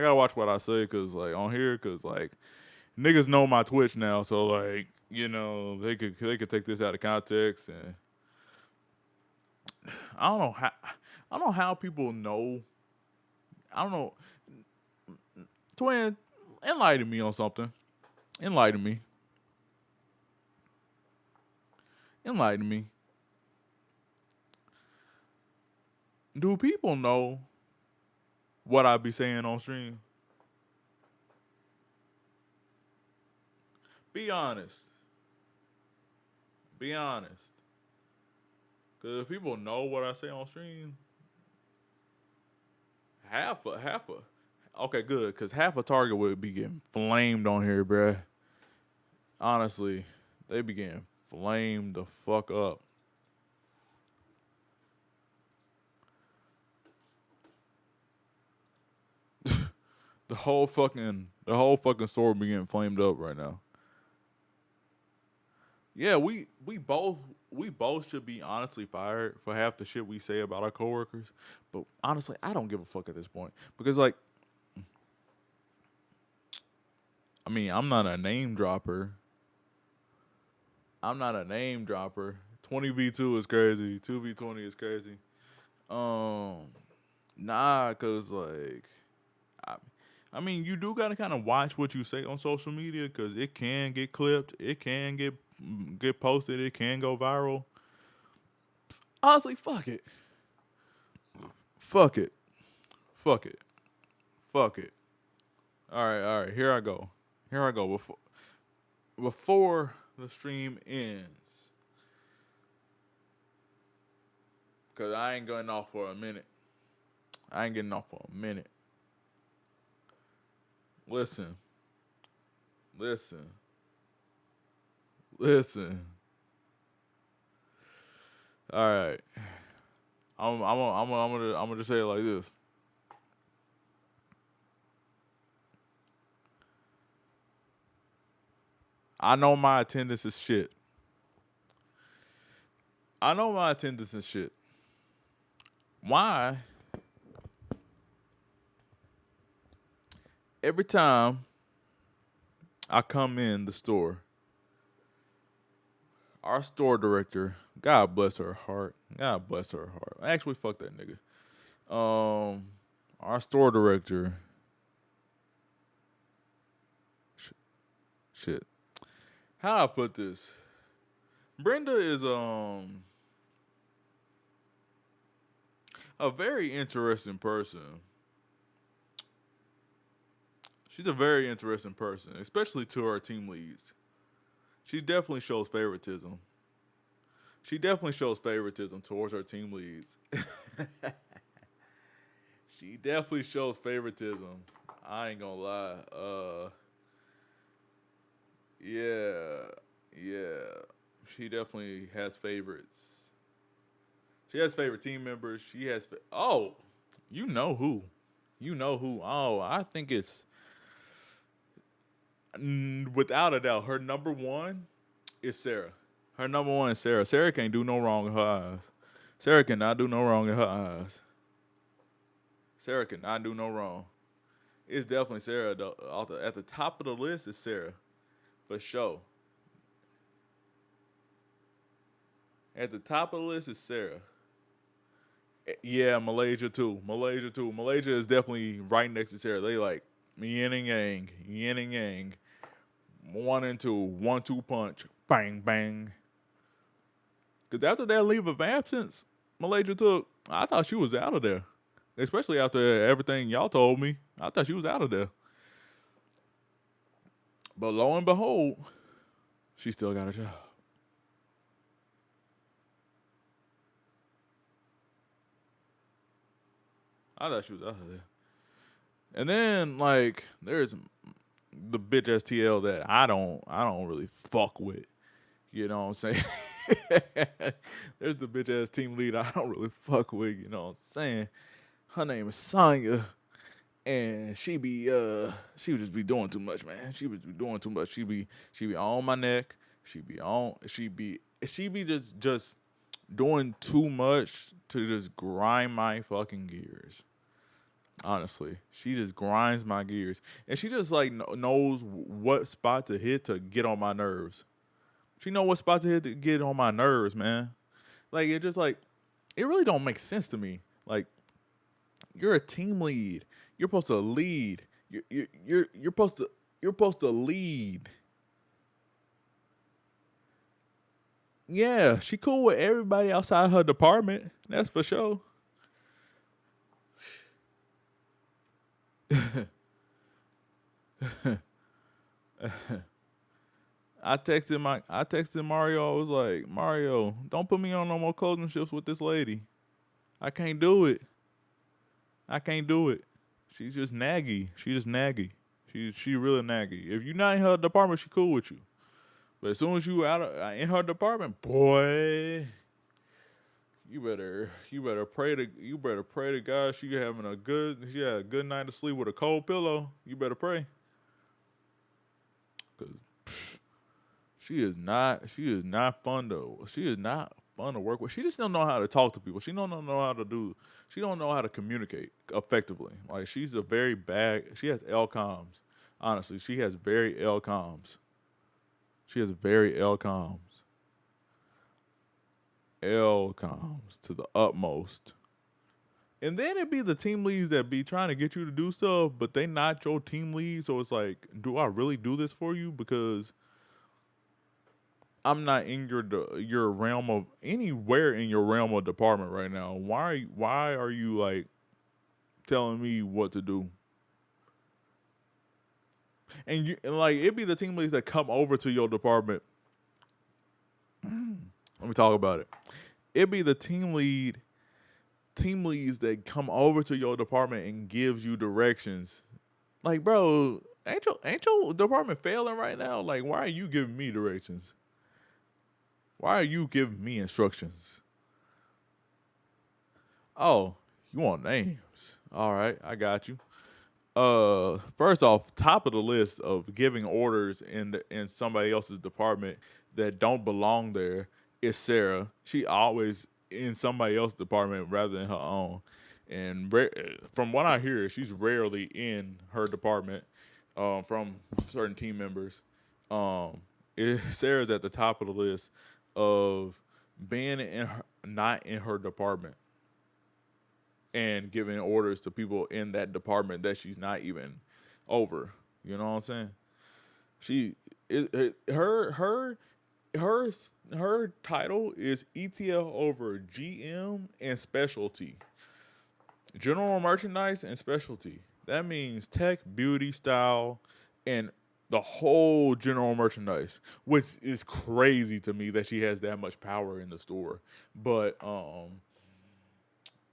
gotta watch what I say because like on here, because like niggas know my Twitch now, so like, you know, they could take this out of context, and I don't know how people know. I don't know. Twin, enlighten me on something. Enlighten me. Do people know what I be saying on stream? Be honest. Be honest. Because if people know what I say on stream, okay, good, because half a Target would be getting flamed on here, bruh. Honestly, they be getting flamed the fuck up. The whole fucking store be getting flamed up right now. Yeah, we both should be honestly fired for half the shit we say about our coworkers. But honestly, I don't give a fuck at this point. Because like, I mean, I'm not a name dropper. 20v2 is crazy. 2v20 is crazy. Nah, cause like, I mean, you do gotta kind of watch what you say on social media, cause it can get clipped, it can get posted, it can go viral. Honestly, fuck it. All right. Here I go. Before the stream ends, cause I ain't getting off for a minute. Listen. All right. I'm gonna just say it like this. I know my attendance is shit. Why? Every time I come in the store, our store director, God bless her heart. Actually, fuck that nigga. Our store director, shit. How do I put this? Brenda is a very interesting person. She's a very interesting person, especially to her team leads. She definitely shows favoritism. Towards her team leads. She definitely shows favoritism. I ain't gonna lie. Yeah. She definitely has favorites. She has favorite team members. She has you know who. Oh, I think it's without a doubt, her number one is Sarah. Sarah can't do no wrong in her eyes. Sarah cannot do no wrong in her eyes. Sarah cannot do no wrong. It's definitely Sarah. At the top of the list is Sarah. For sure. At the top of the list is Sarah. Yeah, Malaysia too. Malaysia is definitely right next to Sarah. They like yin and yang. 1 and 2, 1-2 punch, bang bang. Cause after that leave of absence Malaysia took, I thought she was out of there. Especially after everything y'all told me, I thought she was out of there. But lo and behold, she still got a job. I thought she was out of there. And then like there's the bitch STL that I don't really fuck with. You know what I'm saying? There's the bitch ass team lead I don't really fuck with, you know what I'm saying? Her name is Sonya. And she would just be doing too much, man. She would be doing too much. She be on my neck. She be just doing too much to just grind my fucking gears. Honestly, she just grinds my gears, and she just like knows what spot to hit to get on my nerves. She know what spot to hit to get on my nerves, man. Like it just like it really don't make sense to me. Like you're a team lead. You're supposed to lead. You're supposed to lead. Yeah, she cool with everybody outside her department. That's for sure. I texted Mario. I was like, Mario, don't put me on no more clothing shifts with this lady. I can't do it. I can't do it. She's just naggy. She really naggy. If you're not in her department, she cool with you. But as soon as you in her department, boy, you better pray to God she had a good night of sleep with a cold pillow. You better pray. 'Cause she is not fun to work with. She just don't know how to talk to people. She don't know how to communicate effectively. Like she has LCOMs. Honestly, she has very LCOMs. She has very LCOMs. LCOMs to the utmost. And then it'd be the team leads that be trying to get you to do stuff, but they not your team lead. So it's like, do I really do this for you? Because I'm not in your realm of anywhere in your realm of department right now. Why are you like telling me what to do? And it'd be the team leads that come over to your department. Let me talk about it. It'd be the team leads that come over to your department and gives you directions. Like, bro, ain't your department failing right now? Like, why are you giving me directions? Why are you giving me instructions? Oh, you want names? All right, I got you. First off, top of the list of giving orders in somebody else's department that don't belong there is Sarah. She always in somebody else's department rather than her own. And from what I hear, she's rarely in her department from certain team members. Sarah's at the top of the list of being not in her department and giving orders to people in that department that she's not even over. You know what I'm saying? Her title is ETL over GM and specialty. General merchandise and specialty. That means tech, beauty, style, and the whole general merchandise, which is crazy to me that she has that much power in the store. But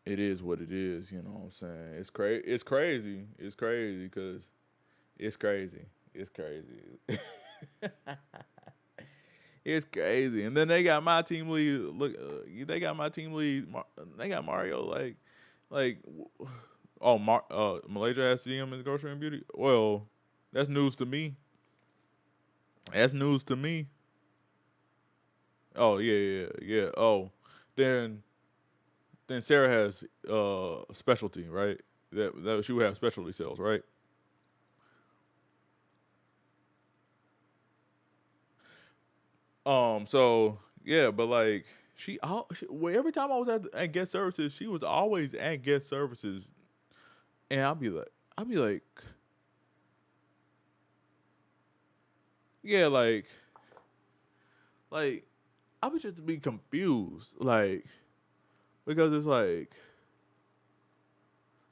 it is what it is, you know what I'm saying? It's crazy. It's crazy because it's crazy. It's crazy. It's crazy. And then they got my team lead. Look, they got my team lead. They got Mario Malaysia has CM in grocery and beauty. Well, that's news to me. That's news to me. Oh yeah. Oh, then Sarah has specialty, right? That she would have specialty sales, right? So yeah, but like every time I was at guest services, she was always at guest services, and I'll be like, yeah, like I would just be confused, like, because it's like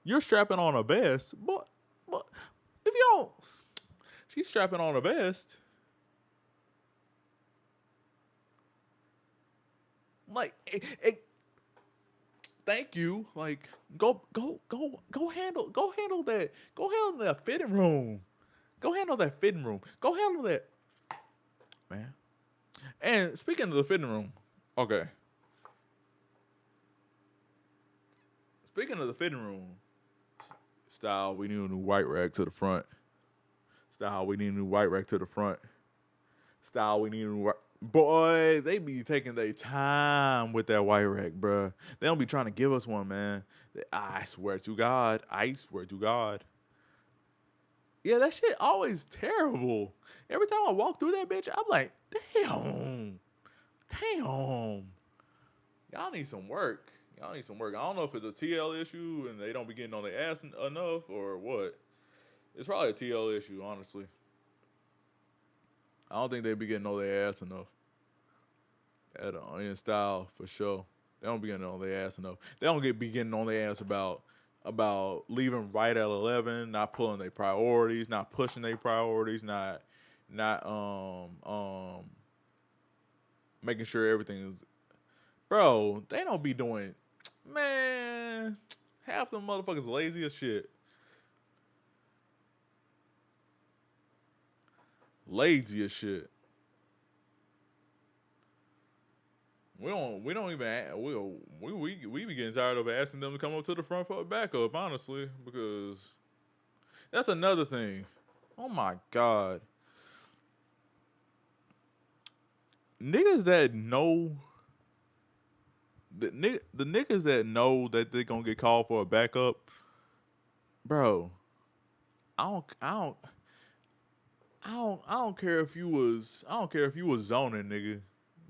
you're strapping on a vest, but if you don't, she's strapping on a vest. Like, thank you. Like, go handle that. Go handle that fitting room. Go handle that fitting room. Go handle that, man. And speaking of the fitting room, okay. Speaking of the fitting room, style, we need a new white rack to the front. Style, we need a new white rack to the front. Style, we need a new white. Boy, they be taking their time with that white rack, bruh. They don't be trying to give us one, man. I swear to God. Yeah, that shit always terrible. Every time I walk through that bitch, I'm like, damn. Y'all need some work. I don't know if it's a TL issue and they don't be getting on their ass enough or what. It's probably a TL issue, honestly. I don't think they be getting on their ass enough. In style, for sure. They don't be getting on their ass enough. They don't be getting on their ass about about leaving right at 11, not pulling their priorities, not pushing their priorities, not making sure everything is. Bro, they don't be doing. Man, half them motherfuckers lazy as shit. Lazy as shit. We don't even we be getting tired of asking them to come up to the front for a backup, honestly, because that's another thing. Oh my God. Niggas that know the niggas that know that they gonna get called for a backup, bro. I don't care if you was zoning, nigga.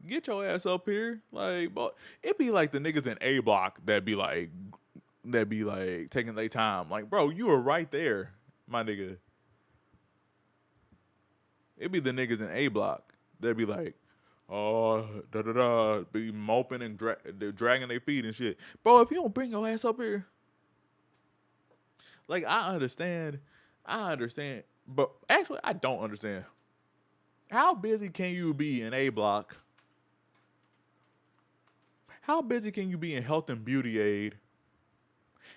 Get your ass up here. Like, but it be like the niggas in A block that be like taking their time. Like, bro, you were right there, my nigga. It be the niggas in A block that be like, oh, be moping and dragging their feet and shit. Bro, if you don't bring your ass up here, like, I understand, but actually I don't understand. How busy can you be in A block? How busy can you be in health and beauty aid?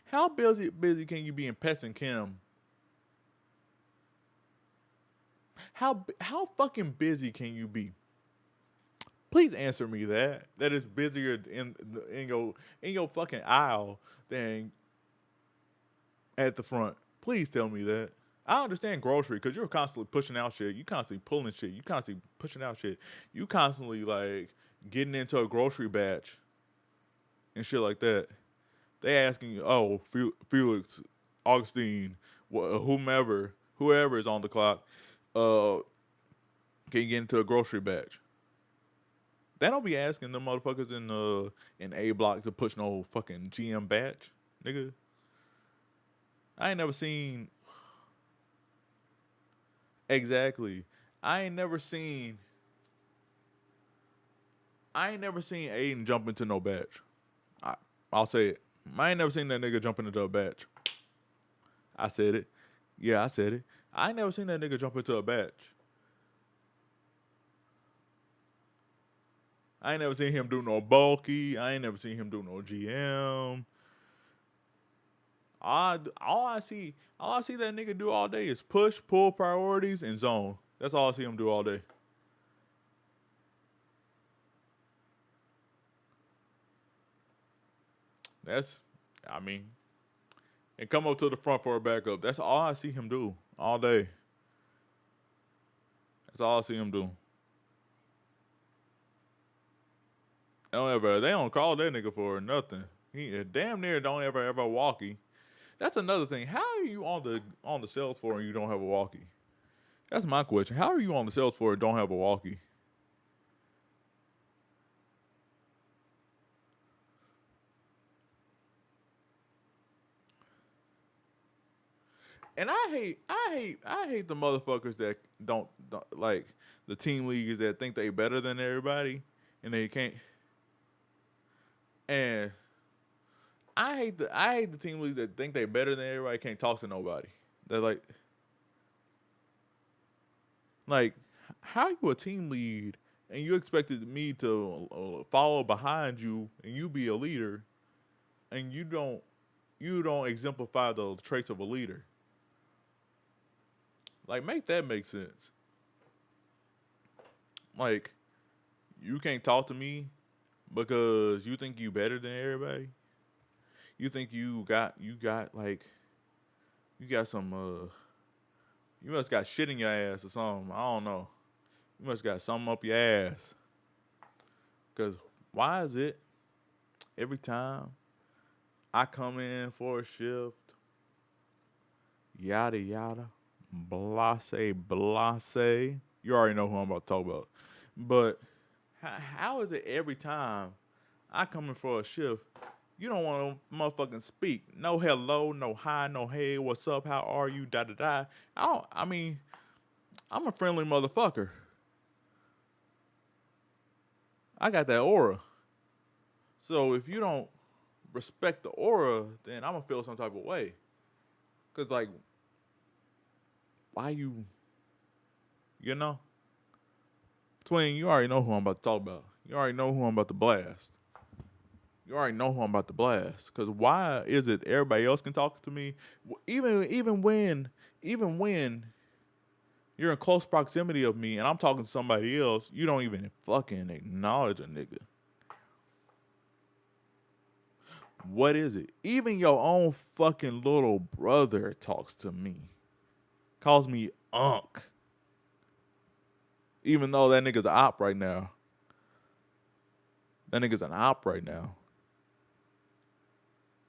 How busy can you be in pets and chem? How fucking busy can you be? Please answer me that. That is busier in your fucking aisle than at the front. Please tell me that. I understand grocery because you're constantly pushing out shit. You constantly pulling shit. You constantly pushing out shit. You constantly like getting into a grocery batch and shit like that. They asking you, oh, Felix, Augustine, whoever is on the clock, can you get into a grocery batch? They don't be asking them motherfuckers in A block to push no fucking GM batch, nigga. I ain't never seen. Exactly. I ain't never seen Aiden jump into no batch. I'll say it. I ain't never seen that nigga jump into a batch. I said it. Yeah, I said it. I ain't never seen that nigga jump into a batch. I ain't never seen him do no bulky. I ain't never seen him do no GM. All I see that nigga do all day is push, pull priorities, and zone. That's all I see him do all day. And come up to the front for a backup. That's all I see him do all day. That's all I see him do. They don't call that nigga for nothing. He damn near don't ever walkie. That's another thing. How are you on the sales floor and you don't have a walkie? That's my question. How are you on the sales floor and don't have a walkie? And I hate the motherfuckers that don't like the team leaguers that think they better than everybody and they can't. And I hate the team leagues that think they better than everybody, can't talk to nobody. They're like, how are you a team lead and you expected me to follow behind you and you be a leader, and you don't exemplify the traits of a leader? Like, make that make sense. Like, you can't talk to me because you think you better than everybody. You think you got some you must got shit in your ass or something. I don't know. You must got something up your ass. Cause why is it every time I come in for a shift, yada yada, blase, you already know who I'm about to talk about. But how is it every time I come in for a shift, you don't want to motherfucking speak? No hello, no hi, no hey, what's up, how are you, da-da-da. I'm a friendly motherfucker. I got that aura. So if you don't respect the aura, then I'm gonna feel some type of way. Cause like, why you know? Twin, you already know who I'm about to talk about. You already know who I'm about to blast. You already know who I'm about to blast. Cause why is it everybody else can talk to me, even when you're in close proximity of me and I'm talking to somebody else, you don't even fucking acknowledge a nigga. What is it? Even your own fucking little brother talks to me. Calls me Unc. Even though that nigga's an op right now. That nigga's an op right now.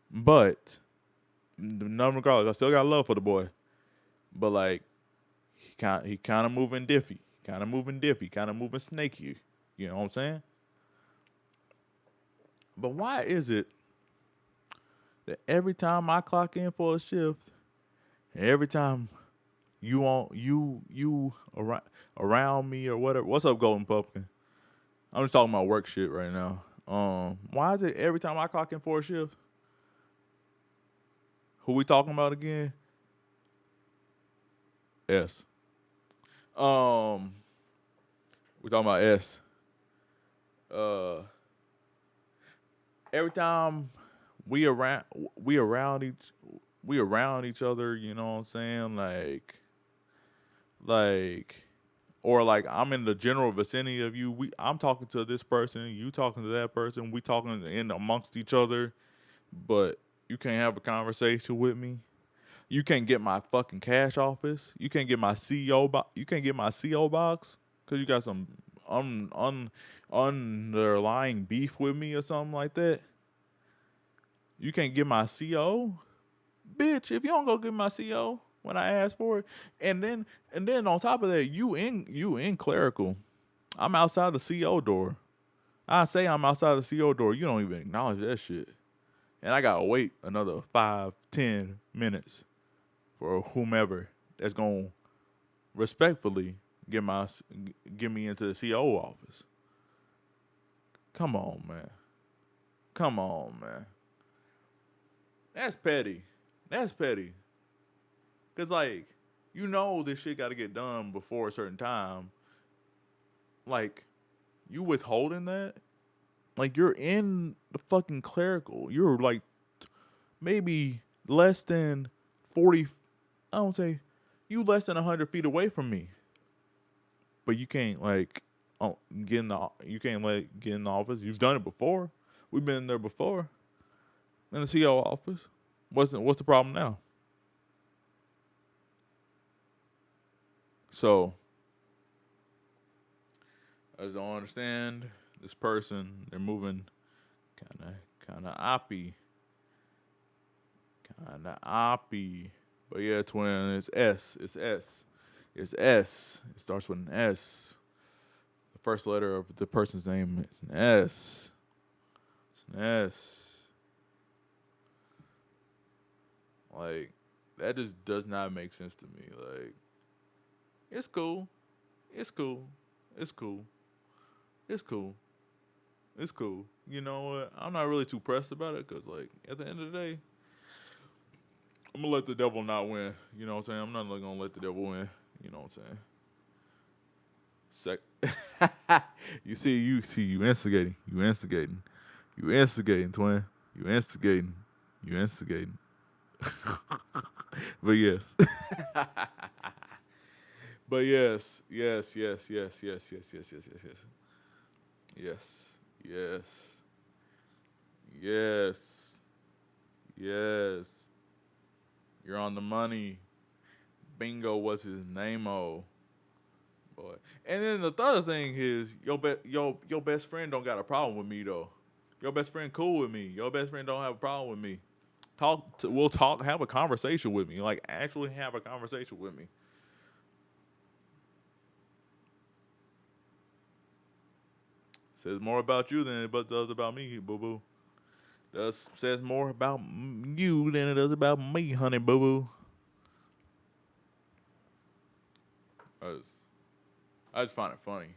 But, none regardless, I still got love for the boy. But like, he kind of moving diffy. Kind of moving snaky. You know what I'm saying? But why is it that every time I clock in for a shift, every time you around me or whatever. What's up, Golden Pumpkin? I'm just talking about work shit right now. Why is it every time I clock in for a shift? Who we talking about again? S. We talking about S. Every time we around each other, you know what I'm saying? Or like I'm in the general vicinity of you. I'm talking to this person, you talking to that person, we talking in amongst each other, but you can't have a conversation with me. You can't get my fucking cash office. You can't get my CEO box. You can't get my CO box because you got some underlying beef with me or something like that. You can't get my CO, bitch. If you don't go get my CO when I ask for it, and then on top of that, you in clerical. I'm outside the CO door. I say I'm outside the CO door. You don't even acknowledge that shit, and I gotta wait another 5-10 minutes for whomever that's gonna respectfully get me into the CO office. Come on, man. That's petty. Cause like, you know this shit gotta get done before a certain time. Like, you withholding that? Like, you're in the fucking clerical. You're like maybe less than 40, I don't say, you less than 100 feet away from me. But you can't like get in the office. You've done it before. We've been there before. In the CO office. What's the problem now? So, I just don't understand this person. They're moving kind of oppy. But yeah, twin, it's S. It starts with an S. The first letter of the person's name is an S. It's an S. Like, that just does not make sense to me. Like, it's cool. You know what? I'm not really too pressed about it because, like, at the end of the day, I'm going to let the devil not win. You know what I'm saying? I'm not going to let the devil win. You know what I'm saying? You instigating. You instigating, twin. You instigating. But yes. But yes. Yes. You're on the money. Bingo was his name-o. Boy. And then the other thing is, your best friend don't got a problem with me though. Your best friend cool with me. Your best friend don't have a problem with me. Have a conversation with me. Like, actually have a conversation with me. Says more about you than it does about me, boo-boo. Says more about you than it does about me, honey, boo-boo. I just find it funny.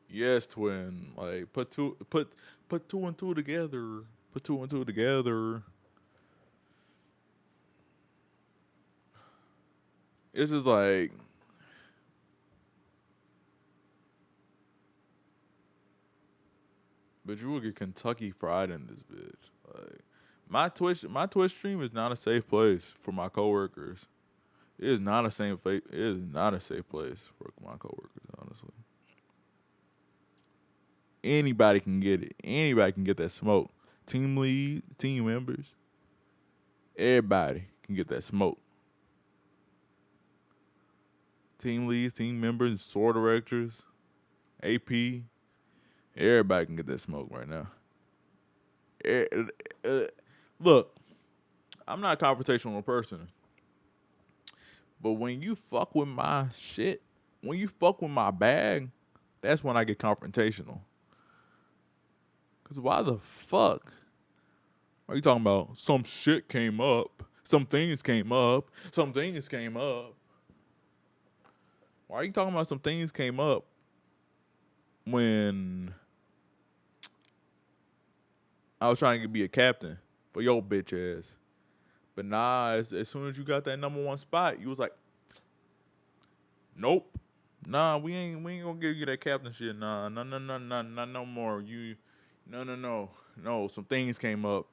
Yes, twin. Like put two and two together. Put two and two together. It's just like but you will get Kentucky Fried in this bitch. Like my Twitch stream is not a safe place for my coworkers. It is not a it is not a safe place for my coworkers, honestly. Anybody can get it. Anybody can get that smoke. Team lead, team members, everybody can get that smoke. Team leads, team members, sword directors, AP, everybody can get that smoke right now. Look, I'm not a confrontational person, but when you fuck with my shit, when you fuck with my bag, that's when I get confrontational. Cause why the fuck are you talking about? Some shit came up. Some things came up. Some things came up. Why are you talking about some things came up when I was trying to be a captain for your bitch ass? But nah, as soon as you got that number 1 spot, you was like, nope. Nah, we ain't gonna give you that captain shit. Nah, no more. No, some things came up.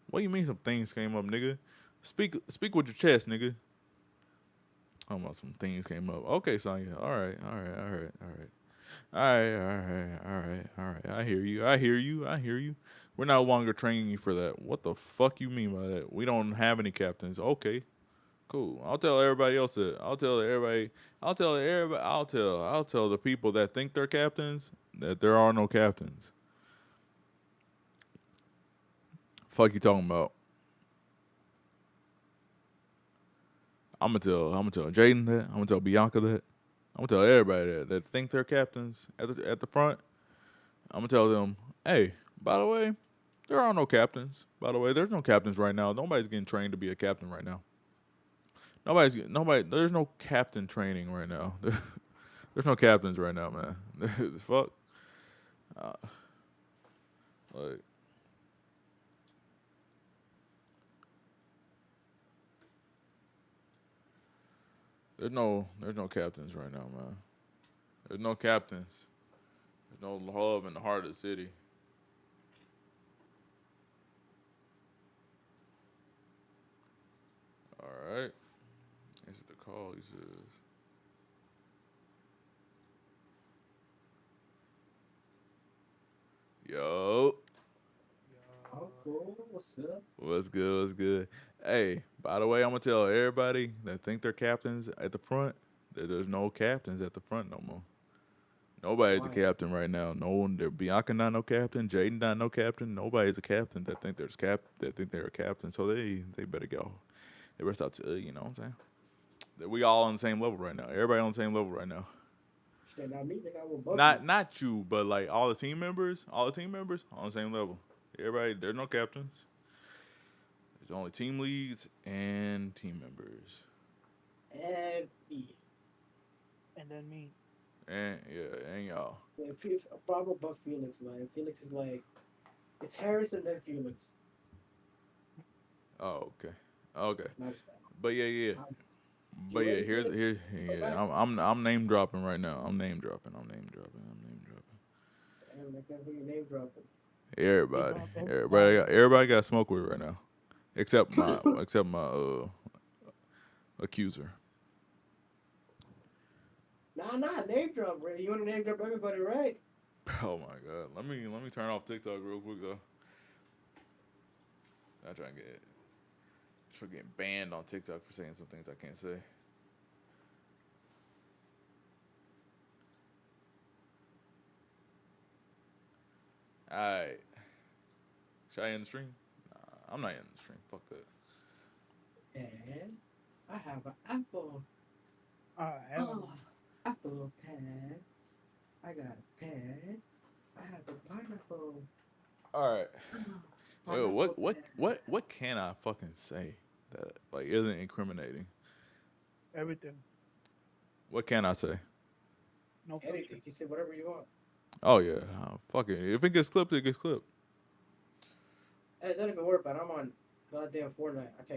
What do you mean some things came up, nigga? Speak with your chest, nigga. Talking about some things came up. Okay, Sonya. All right. I hear you. We're no longer training you for that. What the fuck you mean by that? We don't have any captains. Okay. Cool. I'll tell everybody else that. I'll tell the people that think they're captains that there are no captains. Fuck you talking about? I'm gonna tell Jaden that. I'm gonna tell Bianca that. I'm gonna tell everybody that think they're captains at the front. I'm gonna tell them, hey, by the way, there are no captains. By the way, there's no captains right now. Nobody's getting trained to be a captain right now. There's no captain training right now. There's no captains right now, man. Fuck. Like. There's no captains right now, man. There's no captains. There's no love in the heart of the city. All right. Answer the call, he says. Yo. Oh, cool. What's up? What's good? Hey, by the way, I'm gonna tell everybody that think they're captains at the front that there's no captains at the front no more. Nobody's a captain right now. No one. Bianca not no captain. Jaden not no captain. Nobody's a captain that think they're a captain. So they better go. They better stop. You know what I'm saying? That we all on the same level right now. Everybody on the same level right now. Not you, but like all the team members on the same level. Everybody, there's no captains. There's only team leads and team members. And me. And then me. And y'all. Yeah, Bravo above Felix, man. Felix is like, it's Harris and then Felix. Oh, okay. But yeah. But yeah, here's I'm name dropping right now. I'm name dropping. Damn, I can't hear your name dropping. Everybody got smoke with right now, except my accuser. Nah, name drop, Ray. You want to name drop everybody, right? Oh my god, let me turn off TikTok real quick though. I try and getting banned on TikTok for saying some things I can't say. Alright. Should I end the stream? Nah, I'm not ending the stream. Fuck that. And I have an apple. Oh, apple pad. I got a pad. I have a pineapple. All right. Well, Pineapple pad. what can I fucking say that like isn't incriminating? Everything. What can I say? No filter. Anything. You say whatever you want. Oh yeah, fuck it. If it gets clipped, it gets clipped. Hey, it doesn't even work, but I'm on goddamn Fortnite. I can't